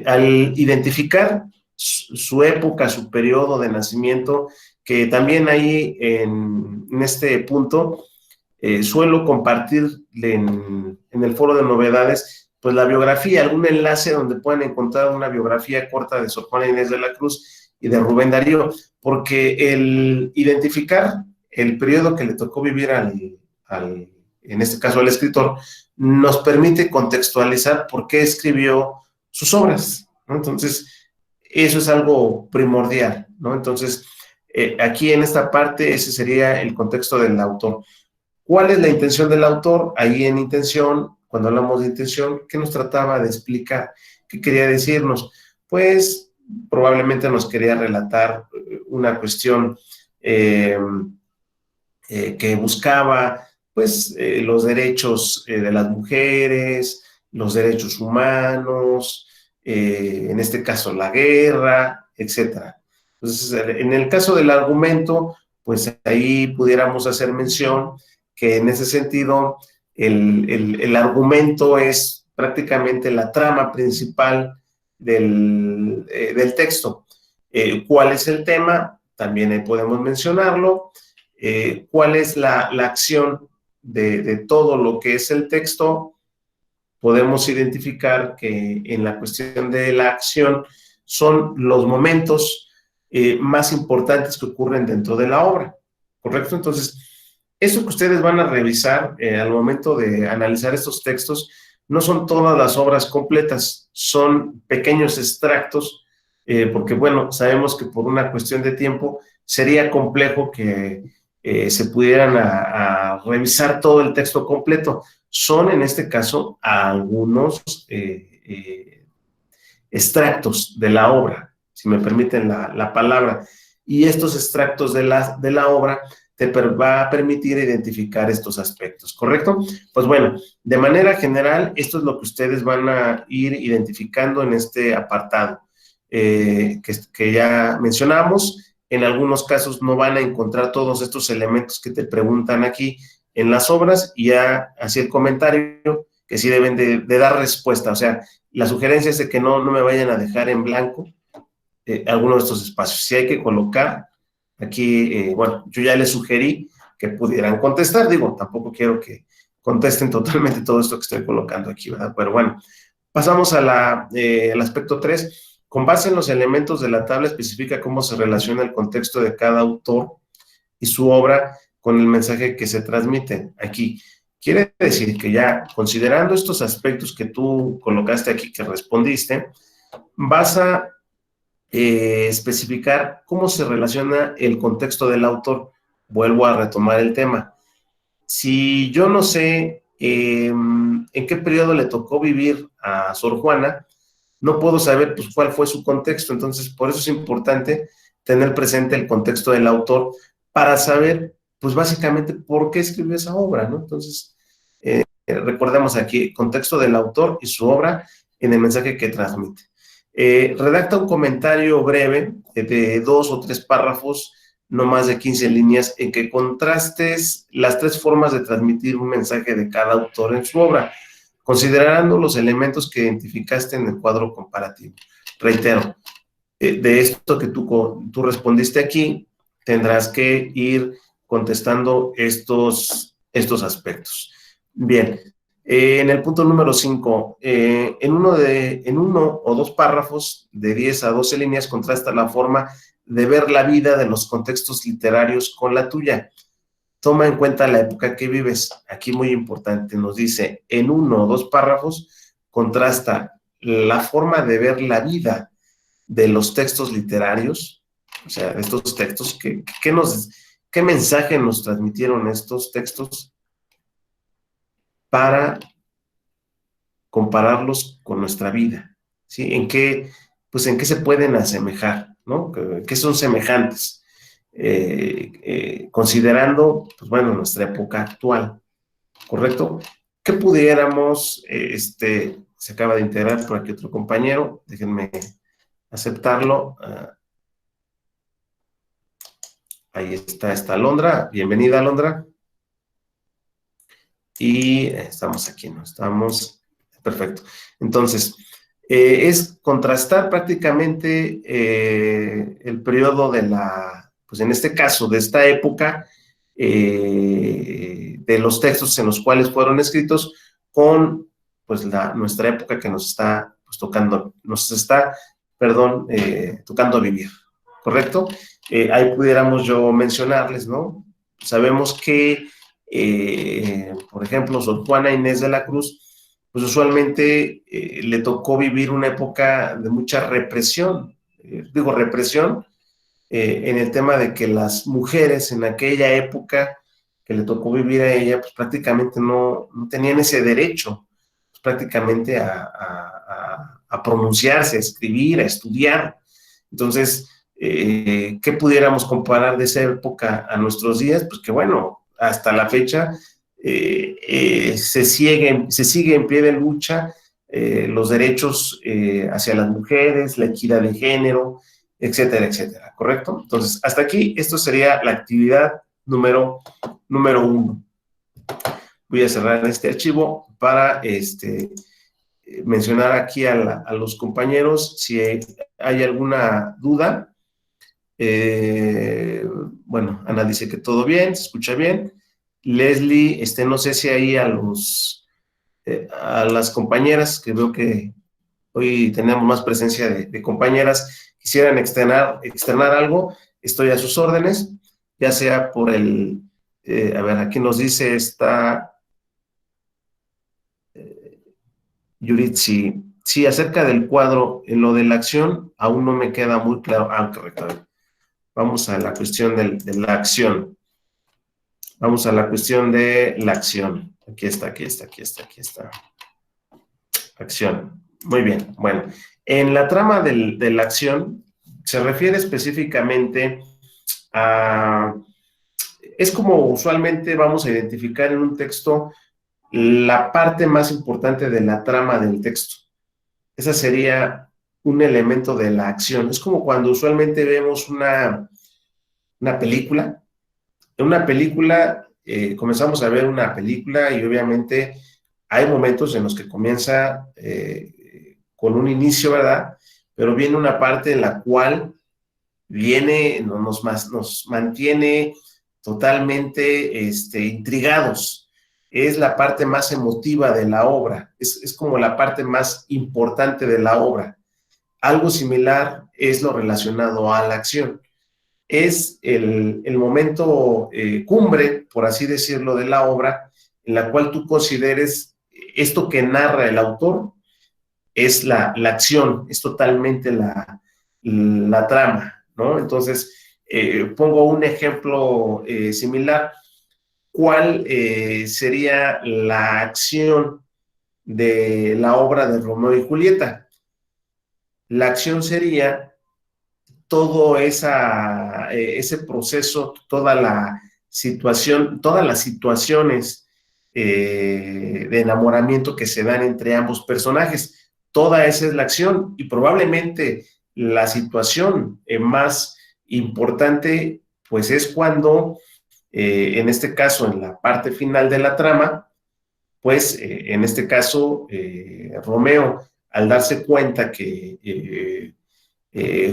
al identificar su época, su periodo de nacimiento, que también ahí en este punto suelo compartir en el foro de novedades, pues la biografía, algún enlace donde puedan encontrar una biografía corta de Sor Juana Inés de la Cruz y de Rubén Darío, porque el identificar el periodo que le tocó vivir en este caso al escritor, nos permite contextualizar por qué escribió sus obras, ¿no? Entonces, eso es algo primordial, ¿no? Entonces, aquí en esta parte, ese sería el contexto del autor. ¿Cuál es la intención del autor? Ahí en intención, cuando hablamos de intención, ¿qué nos trataba de explicar? ¿Qué quería decirnos? Pues probablemente nos quería relatar una cuestión que buscaba pues los derechos de las mujeres, los derechos humanos, en este caso la guerra, etcétera. Entonces, en el caso del argumento, pues ahí pudiéramos hacer mención que en ese sentido el argumento es prácticamente la trama principal del texto. ¿Cuál es el tema? También podemos mencionarlo. ¿Cuál es la acción de todo lo que es el texto? Podemos identificar que en la cuestión de la acción son los momentos más importantes que ocurren dentro de la obra, ¿correcto? Entonces, eso que ustedes van a revisar al momento de analizar estos textos no son todas las obras completas, son pequeños extractos, porque bueno, sabemos que por una cuestión de tiempo sería complejo que se pudieran a revisar todo el texto completo. Son en este caso algunos extractos de la obra, si me permiten la palabra, y estos extractos de la obra te va a permitir identificar estos aspectos, ¿correcto? Pues bueno, de manera general, esto es lo que ustedes van a ir identificando en este apartado que ya mencionamos. En algunos casos no van a encontrar todos estos elementos que te preguntan aquí en las obras y ya hacía el comentario que sí deben de dar respuesta. O sea, la sugerencia es de que no me vayan a dejar en blanco algunos de estos espacios. Si hay que colocar aquí, bueno, yo ya les sugerí que pudieran contestar. Digo, tampoco quiero que contesten totalmente todo esto que estoy colocando aquí, ¿verdad? Pero bueno, pasamos al aspecto 3. Con base en los elementos de la tabla especifica cómo se relaciona el contexto de cada autor y su obra con el mensaje que se transmite aquí. Quiere decir que ya considerando estos aspectos que tú colocaste aquí, que respondiste, vas a especificar cómo se relaciona el contexto del autor. Vuelvo a retomar el tema. Si yo no sé en qué periodo le tocó vivir a Sor Juana, no puedo saber pues, cuál fue su contexto. Entonces, por eso es importante tener presente el contexto del autor para saber, pues básicamente, por qué escribió esa obra, ¿no? Entonces, recordemos aquí, contexto del autor y su obra en el mensaje que transmite. Redacta un comentario breve de 2 o 3 párrafos, no más de 15 líneas, en que contrastes las 3 formas de transmitir un mensaje de cada autor en su obra, considerando los elementos que identificaste en el cuadro comparativo. Reitero, de esto que tú respondiste aquí, tendrás que ir contestando estos aspectos. Bien, en el punto número 5, en uno o 2 párrafos de 10 a 12 líneas contrasta la forma de ver la vida de los contextos literarios con la tuya. Toma en cuenta la época que vives. Aquí muy importante, nos dice, en 1 o 2 párrafos contrasta la forma de ver la vida de los textos literarios, o sea, estos textos, ¿qué nos ¿Qué mensaje nos transmitieron estos textos para compararlos con nuestra vida? ¿Sí? Pues en qué se pueden asemejar, ¿no? ¿Qué son semejantes? Considerando, pues bueno, nuestra época actual, ¿correcto? ¿Qué pudiéramos, se acaba de integrar por aquí otro compañero, déjenme aceptarlo. Ahí está Alondra, bienvenida Alondra. Y estamos aquí, ¿no? Estamos, perfecto. Entonces, es contrastar prácticamente el periodo pues en este caso, de esta época, de los textos en los cuales fueron escritos con, pues, nuestra época que nos está, pues, tocando vivir, ¿correcto? Ahí pudiéramos yo mencionarles, ¿no? Sabemos que por ejemplo, Sor Juana Inés de la Cruz, pues usualmente le tocó vivir una época de mucha represión. Digo represión en el tema de que las mujeres en aquella época que le tocó vivir a ella, pues prácticamente no tenían ese derecho, pues, prácticamente a pronunciarse, a escribir, a estudiar. Entonces, ¿qué pudiéramos comparar de esa época a nuestros días? Pues que bueno, hasta la fecha se sigue en pie de lucha los derechos hacia las mujeres, la equidad de género, etcétera, etcétera, ¿correcto? Entonces, hasta aquí, esto sería la actividad número 1. Voy a cerrar este archivo para mencionar aquí a los compañeros si hay alguna duda. Bueno, Ana dice que todo bien, se escucha bien. Leslie, no sé si ahí a las compañeras, que veo que hoy tenemos más presencia de compañeras, quisieran externar algo, estoy a sus órdenes, ya sea por a ver, aquí nos dice Yuritsi, sí, acerca del cuadro, en lo de la acción, aún no me queda muy claro. Correcto. Vamos a la cuestión de la acción. Vamos a la cuestión de la acción. Aquí está. Acción. Muy bien. Bueno, en la trama de la acción se refiere específicamente a... Es como usualmente vamos a identificar en un texto la parte más importante de la trama del texto. Esa sería un elemento de la acción. Es como cuando usualmente vemos una película. En una película, comenzamos a ver una película y obviamente hay momentos en los que comienza con un inicio, ¿verdad? Pero viene una parte en la cual nos mantiene totalmente intrigados. Es la parte más emotiva de la obra, es como la parte más importante de la obra. Algo similar es lo relacionado a la acción. Es el momento cumbre, por así decirlo, de la obra, en la cual tú consideres esto que narra el autor es la acción, es totalmente la trama, ¿no? Entonces, pongo un ejemplo similar. ¿Cuál sería la acción de la obra de Romeo y Julieta? La acción sería todo ese proceso, toda la situación, todas las situaciones de enamoramiento que se dan entre ambos personajes. Toda esa es la acción y probablemente la situación más importante, pues es cuando, en este caso, en la parte final de la trama, pues en este caso, Romeo, al darse cuenta que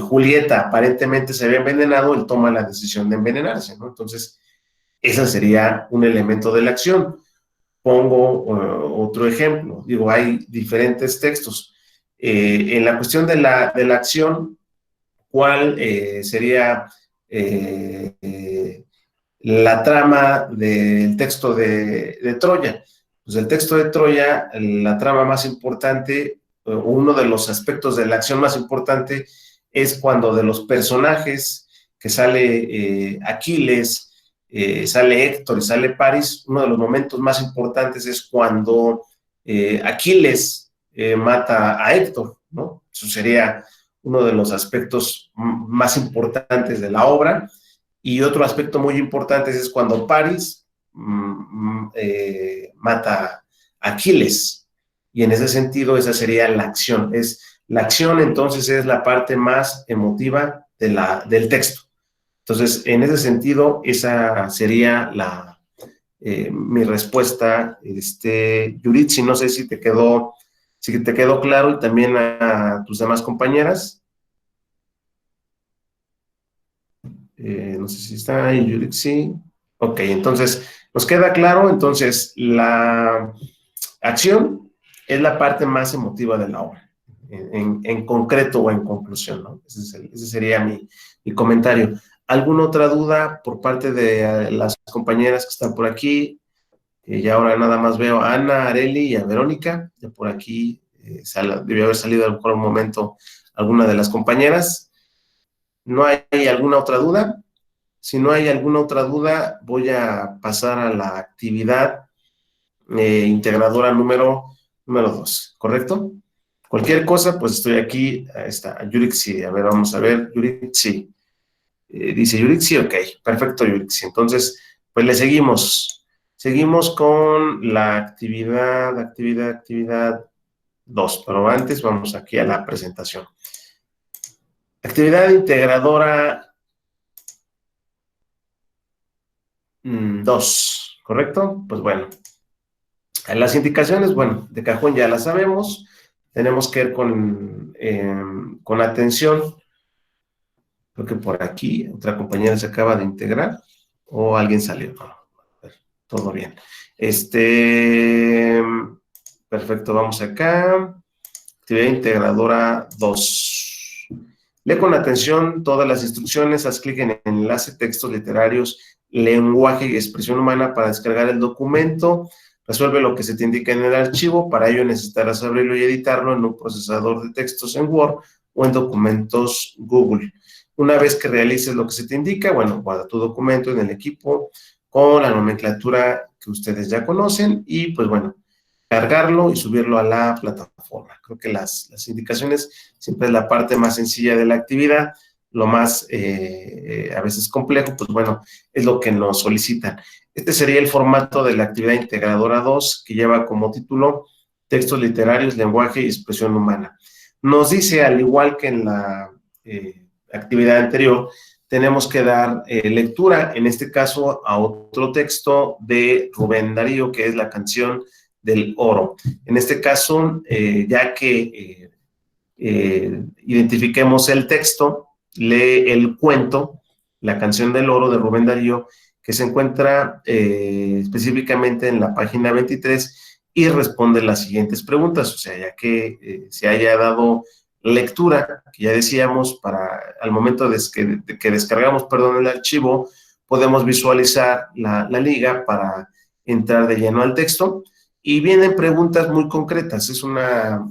Julieta aparentemente se había envenenado, él toma la decisión de envenenarse, ¿no? Entonces, ese sería un elemento de la acción. Pongo otro ejemplo, digo, hay diferentes textos. En la cuestión de la acción, ¿cuál sería la trama del texto de Troya? Pues el texto de Troya, la trama más importante, uno de los aspectos de la acción más importante, es cuando de los personajes que sale Aquiles sale Héctor y sale Paris, uno de los momentos más importantes es cuando Aquiles mata a Héctor, ¿no? Eso sería uno de los aspectos más importantes de la obra. Y otro aspecto muy importante es cuando Paris mata a Aquiles. Y en ese sentido, esa sería la acción. La acción, entonces, es la parte más emotiva del texto. Entonces, en ese sentido, esa sería mi respuesta, Yuritsi. No sé si te quedó claro, y también a tus demás compañeras. No sé si está ahí, Yuritsi. Ok, entonces, nos queda claro. Entonces, la acción es la parte más emotiva de la obra, en concreto o en conclusión, ¿no? Ese sería mi comentario. ¿Alguna otra duda por parte de las compañeras que están por aquí? Y ahora nada más veo a Ana, a Areli y a Verónica. Ya por aquí debió haber salido a lo mejor un momento alguna de las compañeras. ¿No hay alguna otra duda? Si no hay alguna otra duda, voy a pasar a la actividad integradora número 2, ¿correcto? Cualquier cosa, pues estoy aquí. Ahí está, Yurixi. A ver, vamos a ver, Yurixi. Dice Yurixi, ok, perfecto, Yurixi. Entonces, pues le seguimos. Seguimos con la actividad 2, pero antes vamos aquí a la presentación. Actividad integradora 2, ¿correcto? Pues bueno, las indicaciones, bueno, de cajón ya las sabemos. Tenemos que ir con atención. Creo que por aquí otra compañera se acaba de integrar o alguien salió. No, a ver, todo bien. Perfecto, vamos acá. Actividad integradora 2. Lee con atención todas las instrucciones, haz clic en el enlace textos literarios, lenguaje y expresión humana para descargar el documento. Resuelve lo que se te indica en el archivo. Para ello necesitarás abrirlo y editarlo en un procesador de textos en Word o en documentos Google. Una vez que realices lo que se te indica, bueno, guarda tu documento en el equipo con la nomenclatura que ustedes ya conocen y, pues bueno, cargarlo y subirlo a la plataforma. Creo que las indicaciones siempre es la parte más sencilla de la actividad. Lo más a veces complejo, pues bueno, es lo que nos solicitan. Este sería el formato de la actividad integradora 2, que lleva como título Textos literarios, lenguaje y expresión humana. Nos dice, al igual que en la actividad anterior, tenemos que dar lectura, en este caso, a otro texto de Rubén Darío, que es la canción del oro. En este caso, ya que identifiquemos el texto, lee el cuento, la canción del oro de Rubén Darío, que se encuentra específicamente en la página 23 y responde las siguientes preguntas. O sea, ya que se haya dado lectura, que ya decíamos, al momento de que descargamos, el archivo, podemos visualizar la liga para entrar de lleno al texto. Y vienen preguntas muy concretas. Es una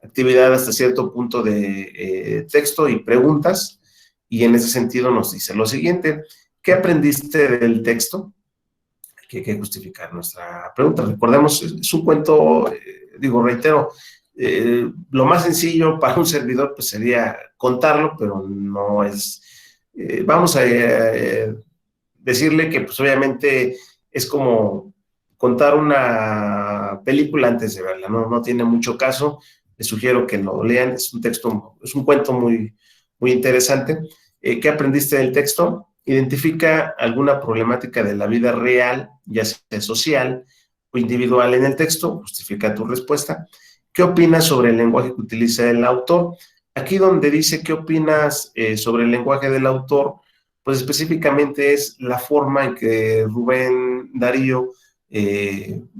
actividad hasta cierto punto de texto y preguntas, y en ese sentido nos dice lo siguiente: ¿qué aprendiste del texto? Hay que justificar nuestra pregunta. Recordemos, es un cuento, reitero, lo más sencillo para un servidor pues sería contarlo, pero no es, vamos a decirle que pues obviamente es como contar una película antes de verla, no tiene mucho caso. Les sugiero que lo lean, es un cuento muy, muy interesante. ¿Qué aprendiste del texto? Identifica alguna problemática de la vida real, ya sea social o individual en el texto, justifica tu respuesta. ¿Qué opinas sobre el lenguaje que utiliza el autor? Aquí donde dice qué opinas sobre el lenguaje del autor, pues específicamente es la forma en que Rubén Darío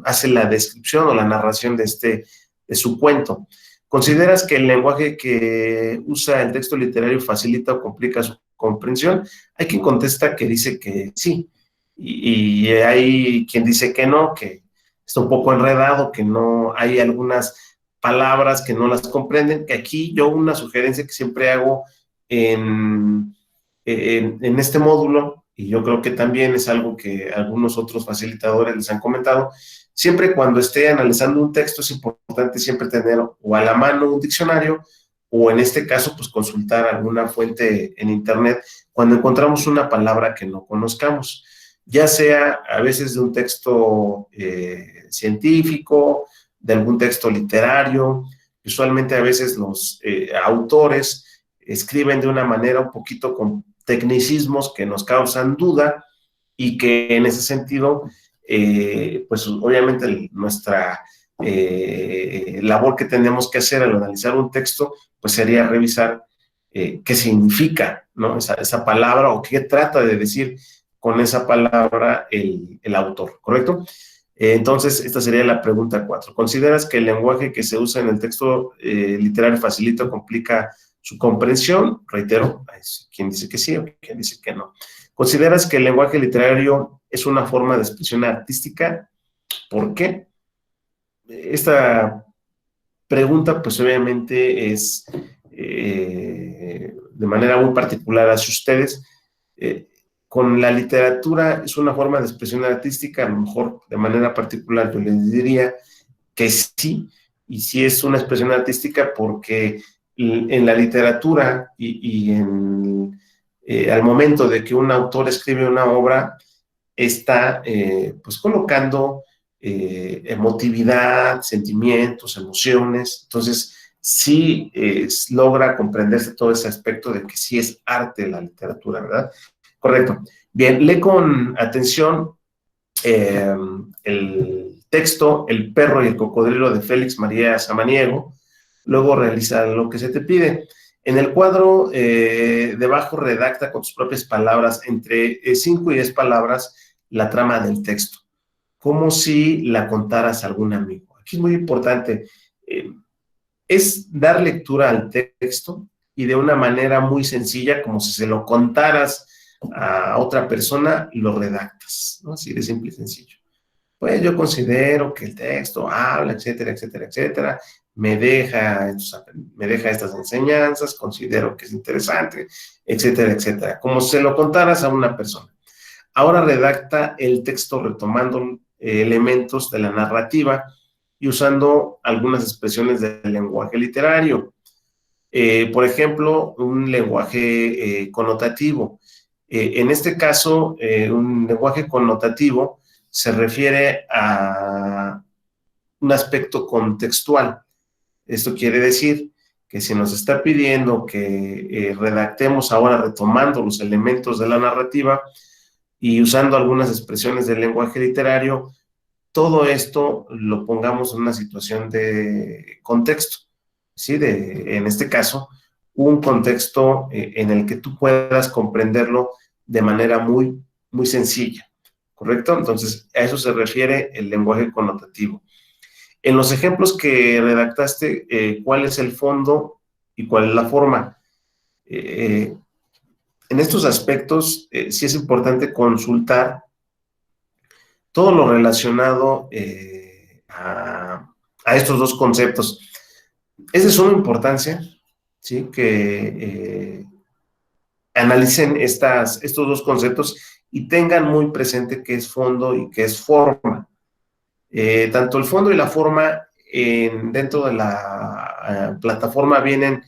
hace la descripción o la narración de su cuento. ¿Consideras que el lenguaje que usa el texto literario facilita o complica su comprensión? Hay quien contesta que dice que sí, y hay quien dice que no, que está un poco enredado, que no hay algunas palabras que no las comprenden, que aquí yo una sugerencia que siempre hago en este módulo y yo creo que también es algo que algunos otros facilitadores les han comentado, siempre cuando esté analizando un texto es importante siempre tener o a la mano un diccionario o en este caso pues consultar alguna fuente en internet cuando encontramos una palabra que no conozcamos, ya sea a veces de un texto científico, de algún texto literario. Usualmente a veces los autores escriben de una manera un poquito con tecnicismos que nos causan duda y que en ese sentido, pues obviamente nuestra labor que tenemos que hacer al analizar un texto, pues sería revisar qué significa, ¿no? Esa palabra o qué trata de decir con esa palabra el autor, ¿correcto? Entonces, esta sería la pregunta 4. ¿Consideras que el lenguaje que se usa en el texto literario facilita o complica su comprensión? Reitero, hay quien dice que sí o quien dice que no. ¿Consideras que el lenguaje literario es una forma de expresión artística? ¿Por qué? Esta pregunta, pues obviamente es de manera muy particular hacia ustedes. Con la literatura es una forma de expresión artística, a lo mejor de manera particular yo les diría que sí, y sí es una expresión artística porque en la literatura al momento de que un autor escribe una obra, está pues colocando emotividad, sentimientos, emociones. Entonces, sí logra comprenderse todo ese aspecto de que sí es arte la literatura, ¿verdad? Correcto. Bien, lee con atención el texto El perro y el cocodrilo de Félix María Samaniego, luego realiza lo que se te pide. En el cuadro debajo redacta con tus propias palabras, entre 5 y 10 palabras, la trama del texto, como si la contaras a algún amigo. Aquí es muy importante, es dar lectura al texto y de una manera muy sencilla, como si se lo contaras a otra persona, lo redactas, ¿no? Así de simple y sencillo. Pues yo considero que el texto habla, etcétera, etcétera, etcétera, me deja estas enseñanzas, considero que es interesante, etcétera, etcétera, como si se lo contaras a una persona. Ahora redacta el texto retomando elementos de la narrativa y usando algunas expresiones del lenguaje literario. Por ejemplo, un lenguaje connotativo. En este caso, un lenguaje connotativo se refiere a un aspecto contextual. Esto quiere decir que si nos está pidiendo que redactemos ahora retomando los elementos de la narrativa y usando algunas expresiones del lenguaje literario, todo esto lo pongamos en una situación de contexto, ¿sí? En este caso, un contexto en el que tú puedas comprenderlo de manera muy, muy sencilla, ¿correcto? Entonces, a eso se refiere el lenguaje connotativo. En los ejemplos que redactaste, ¿cuál es el fondo y cuál es la forma? En estos aspectos, sí es importante consultar todo lo relacionado a estos dos conceptos. Es de suma importancia, ¿sí? Que analicen estos dos conceptos y tengan muy presente qué es fondo y qué es forma. Tanto el fondo y la forma dentro de la plataforma vienen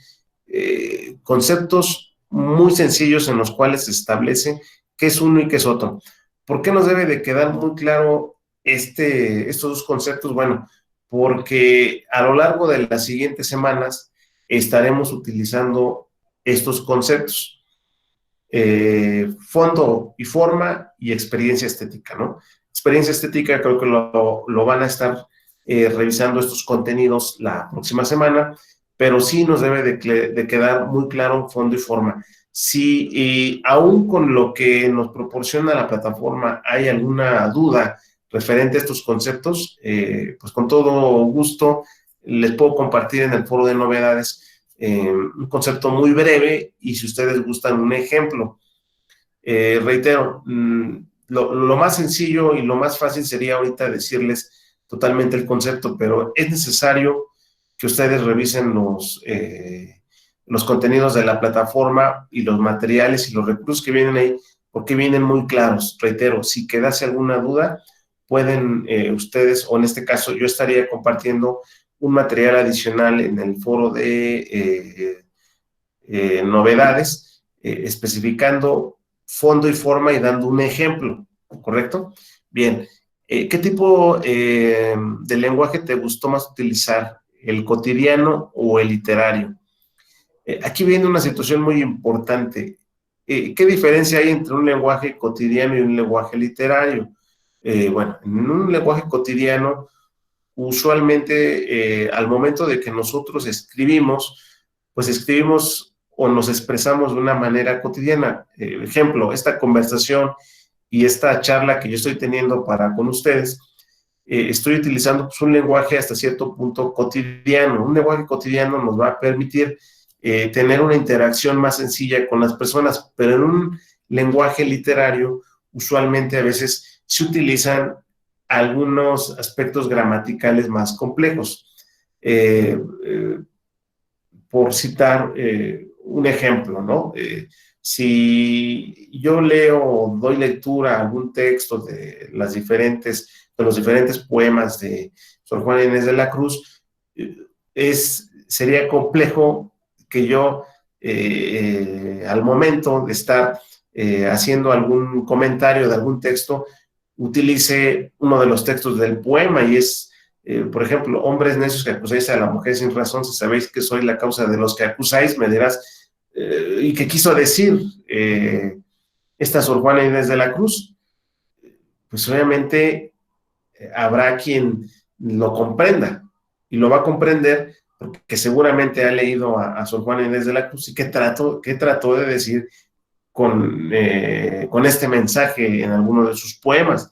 conceptos muy sencillos en los cuales se establece qué es uno y qué es otro. ¿Por qué nos debe de quedar muy claro estos dos conceptos? Bueno, porque a lo largo de las siguientes semanas estaremos utilizando estos conceptos, fondo y forma y experiencia estética, ¿no? Experiencia estética creo que lo van a estar revisando estos contenidos la próxima semana, pero sí nos debe de quedar muy claro fondo y forma. Si aún con lo que nos proporciona la plataforma hay alguna duda referente a estos conceptos, pues con todo gusto les puedo compartir en el foro de novedades un concepto muy breve y si ustedes gustan un ejemplo. Reitero, lo más sencillo y lo más fácil sería ahorita decirles totalmente el concepto, pero es necesario que ustedes revisen los contenidos de la plataforma y los materiales y los recursos que vienen ahí, porque vienen muy claros. Reitero, si quedase alguna duda, pueden ustedes, o en este caso yo estaría compartiendo un material adicional en el foro de novedades, especificando fondo y forma y dando un ejemplo, ¿correcto? Bien, ¿qué tipo de lenguaje te gustó más utilizar? ¿El cotidiano o el literario? Aquí viene una situación muy importante. ¿Qué diferencia hay entre un lenguaje cotidiano y un lenguaje literario? Bueno, en un lenguaje cotidiano, usualmente al momento de que nosotros escribimos, pues escribimos o nos expresamos de una manera cotidiana. Ejemplo, esta conversación y esta charla que yo estoy teniendo para con ustedes, estoy utilizando pues, un lenguaje hasta cierto punto cotidiano. Un lenguaje cotidiano nos va a permitir tener una interacción más sencilla con las personas, pero en un lenguaje literario, usualmente a veces se utilizan algunos aspectos gramaticales más complejos. Por citar un ejemplo, ¿no? Si yo leo o doy lectura a algún texto de los diferentes poemas de Sor Juana Inés de la Cruz, sería complejo que yo, al momento de estar haciendo algún comentario de algún texto, utilice uno de los textos del poema y es por ejemplo, hombres necios que acusáis a la mujer sin razón, si sabéis que soy la causa de los que acusáis, me dirás, ¿y qué quiso decir esta Sor Juana Inés de la Cruz? Pues obviamente habrá quien lo comprenda y lo va a comprender porque seguramente ha leído a Sor Juana Inés de la Cruz y qué trató de decir con este mensaje en alguno de sus poemas.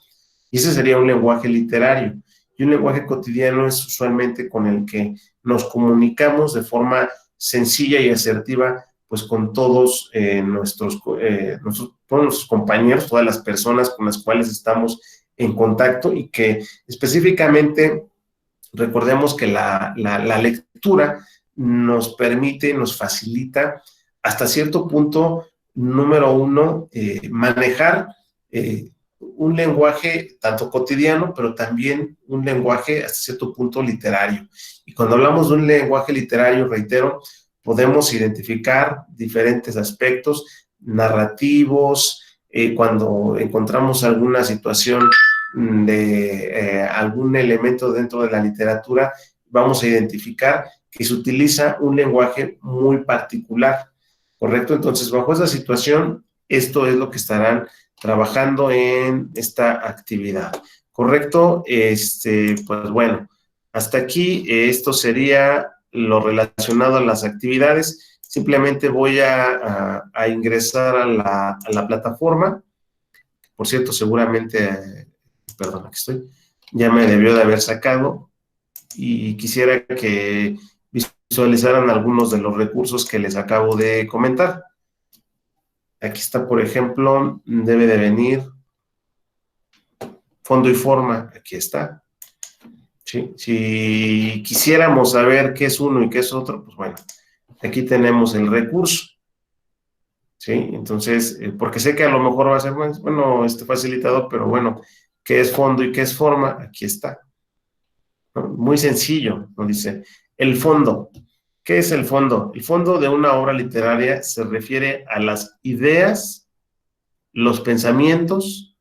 Y ese sería un lenguaje literario. Y un lenguaje cotidiano es usualmente con el que nos comunicamos de forma sencilla y asertiva, pues con todos todos nuestros compañeros, todas las personas con las cuales estamos en contacto y que específicamente recordemos que la lectura nos permite, nos facilita hasta cierto punto, número uno, manejar un lenguaje tanto cotidiano, pero también un lenguaje hasta cierto punto literario. Y cuando hablamos de un lenguaje literario, reitero, podemos identificar diferentes aspectos narrativos, cuando encontramos alguna situación de algún elemento dentro de la literatura, vamos a identificar que se utiliza un lenguaje muy particular, ¿correcto? Entonces, bajo esa situación, esto es lo que estarán trabajando en esta actividad, ¿correcto? Pues bueno, hasta aquí esto sería lo relacionado a las actividades. Simplemente voy a ingresar a la plataforma. Por cierto, seguramente, perdón, aquí estoy, ya me debió de haber sacado y quisiera que visualizaran algunos de los recursos que les acabo de comentar. Aquí está, por ejemplo, debe de venir fondo y forma, aquí está. ¿Sí? Si quisiéramos saber qué es uno y qué es otro, pues bueno, aquí tenemos el recurso. ¿Sí? Entonces, porque sé que a lo mejor va a ser más, bueno, facilitado, pero bueno, ¿qué es fondo y qué es forma? Aquí está. ¿No? Muy sencillo, nos dice. El fondo. ¿Qué es el fondo? El fondo de una obra literaria se refiere a las ideas, los pensamientos,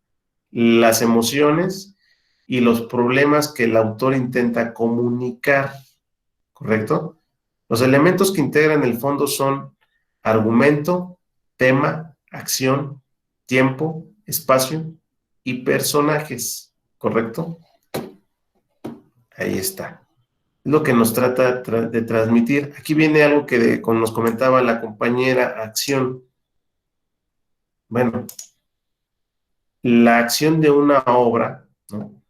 las emociones y los problemas que el autor intenta comunicar, ¿correcto? Los elementos que integran el fondo son argumento, tema, acción, tiempo, espacio y personajes, ¿correcto? Ahí está. Es lo que nos trata de transmitir. Aquí viene algo que como nos comentaba la compañera, acción. Bueno, la acción de una obra, ¿no?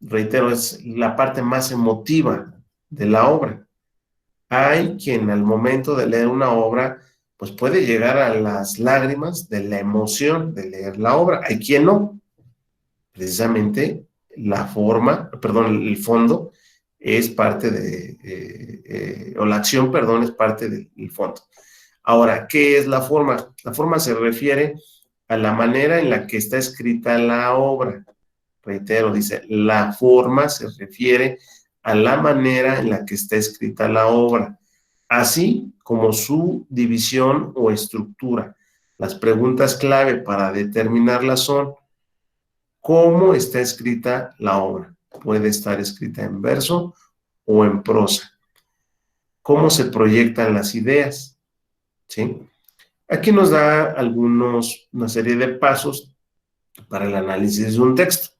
Reitero, es la parte más emotiva de la obra. Hay quien al momento de leer una obra, pues puede llegar a las lágrimas de la emoción de leer la obra. Hay quien no. Precisamente la forma, perdón, el fondo es parte o la acción, perdón, es parte del fondo. Ahora, ¿qué es la forma? La forma se refiere a la manera en la que está escrita la obra. Reitero, dice, la forma se refiere a la manera en la que está escrita la obra, así como su división o estructura. Las preguntas clave para determinarlas son: ¿cómo está escrita la obra? Puede estar escrita en verso o en prosa. ¿Cómo se proyectan las ideas? ¿Sí? Aquí nos da una serie de pasos para el análisis de un texto.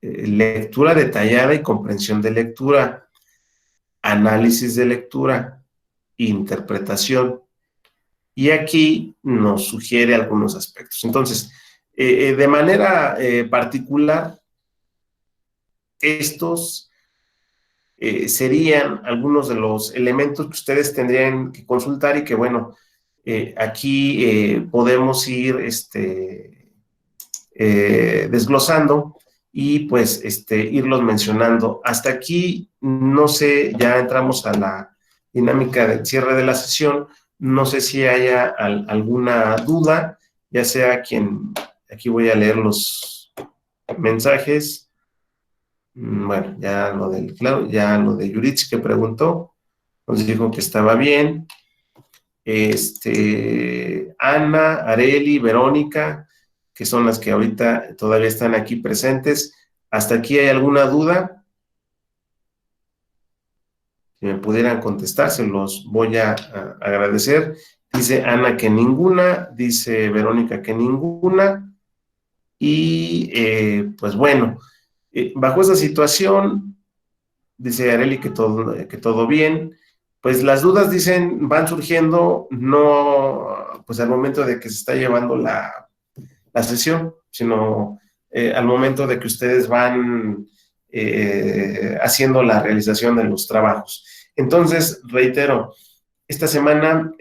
Lectura detallada y comprensión de lectura, análisis de lectura, interpretación. Y aquí nos sugiere algunos aspectos. Entonces, de manera particular, estos serían algunos de los elementos que ustedes tendrían que consultar y que, bueno, aquí podemos ir desglosando y pues irlos mencionando. Hasta aquí, no sé, ya entramos a la dinámica del cierre de la sesión. No sé si haya alguna duda, ya sea aquí voy a leer los mensajes. Bueno, ya lo de Yuritsi que preguntó, nos dijo que estaba bien. Ana, Areli, Verónica, que son las que ahorita todavía están aquí presentes. ¿Hasta aquí hay alguna duda? Si me pudieran contestar, se los voy a agradecer. Dice Ana que ninguna, dice Verónica que ninguna. Y pues bueno, bajo esa situación, dice Areli que todo bien. Pues las dudas, dicen, van surgiendo no pues al momento de que se está llevando la sesión, sino al momento de que ustedes van haciendo la realización de los trabajos. Entonces, reitero, esta semana,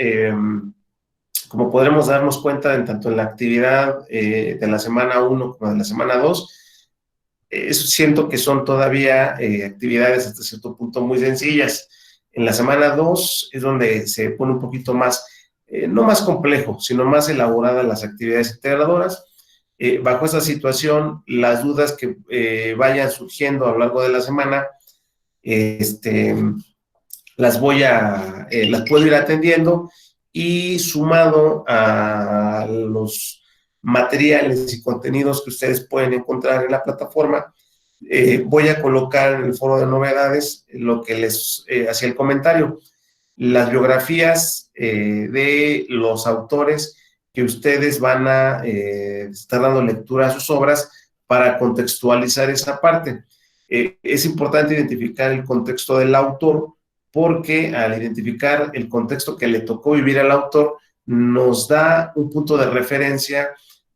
como podremos darnos cuenta, tanto en la actividad de la semana 1 como de la semana 2, siento que son todavía actividades hasta cierto punto muy sencillas. En la semana 2 es donde se pone un poquito más, no más complejo, sino más elaboradas las actividades integradoras. Bajo esa situación, las dudas que vayan surgiendo a lo largo de la semana, las puedo ir atendiendo, y sumado a los materiales y contenidos que ustedes pueden encontrar en la plataforma, voy a colocar en el foro de novedades lo que les hacía el comentario, las biografías de los autores que ustedes van a estar dando lectura a sus obras para contextualizar esa parte. Es importante identificar el contexto del autor, porque al identificar el contexto que le tocó vivir al autor, nos da un punto de referencia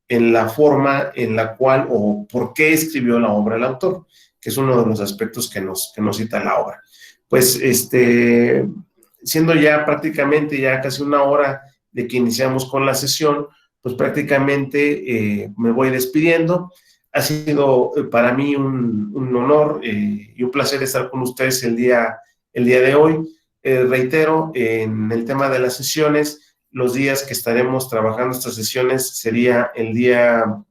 en la forma en la cual o por qué escribió la obra el autor, que es uno de los aspectos que nos cita la obra. Pues, siendo ya prácticamente ya casi una hora de que iniciamos con la sesión, pues prácticamente me voy despidiendo. Ha sido para mí un honor y un placer estar con ustedes el día de hoy. Reitero, en el tema de las sesiones, los días que estaremos trabajando estas sesiones sería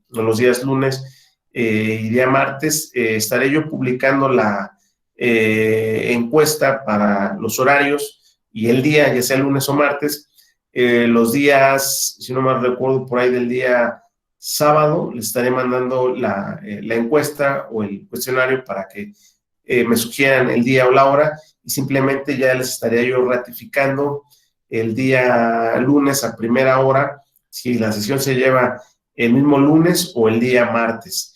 los días lunes y día martes. Estaré yo publicando la encuesta para los horarios y el día, ya sea lunes o martes. Los días, si no mal recuerdo, por ahí del día sábado, les estaré mandando la encuesta o el cuestionario para que me sugieran el día o la hora, y simplemente ya les estaría yo ratificando el día lunes a primera hora si la sesión se lleva el mismo lunes o el día martes.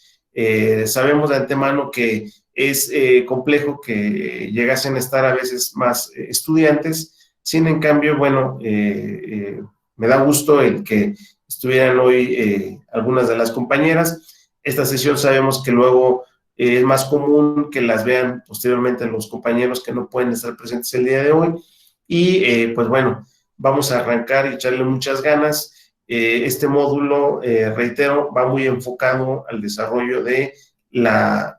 Sabemos de antemano que es complejo que llegasen a estar a veces más estudiantes. Sin en cambio, bueno, me da gusto el que estuvieran hoy algunas de las compañeras. Esta sesión sabemos que luego es más común que las vean posteriormente los compañeros que no pueden estar presentes el día de hoy. Y pues bueno, vamos a arrancar y echarle muchas ganas. Este módulo, reitero, va muy enfocado al desarrollo de la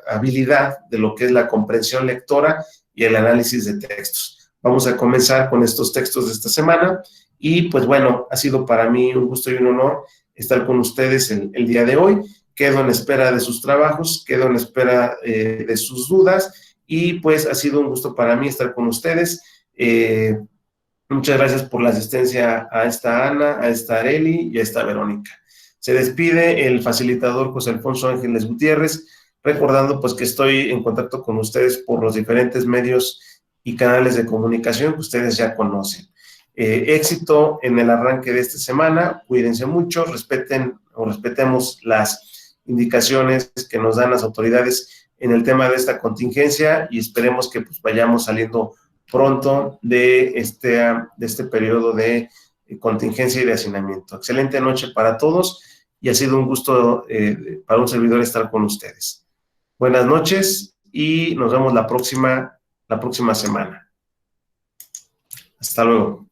habilidad de lo que es la comprensión lectora y el análisis de textos. Vamos a comenzar con estos textos de esta semana y pues bueno, ha sido para mí un gusto y un honor estar con ustedes el día de hoy. Quedo en espera de sus trabajos, quedo en espera de sus dudas y pues ha sido un gusto para mí estar con ustedes. Muchas gracias por la asistencia a esta Ana, a esta Areli y a esta Verónica. Se despide el facilitador José Alfonso Ángeles Gutiérrez, recordando pues que estoy en contacto con ustedes por los diferentes medios y canales de comunicación que ustedes ya conocen. Éxito en el arranque de esta semana, cuídense mucho, respeten o respetemos las indicaciones que nos dan las autoridades en el tema de esta contingencia y esperemos que pues vayamos saliendo pronto de este periodo de contingencia y de hacinamiento. Excelente noche para todos y ha sido un gusto para un servidor estar con ustedes. Buenas noches y nos vemos la próxima semana. Hasta luego.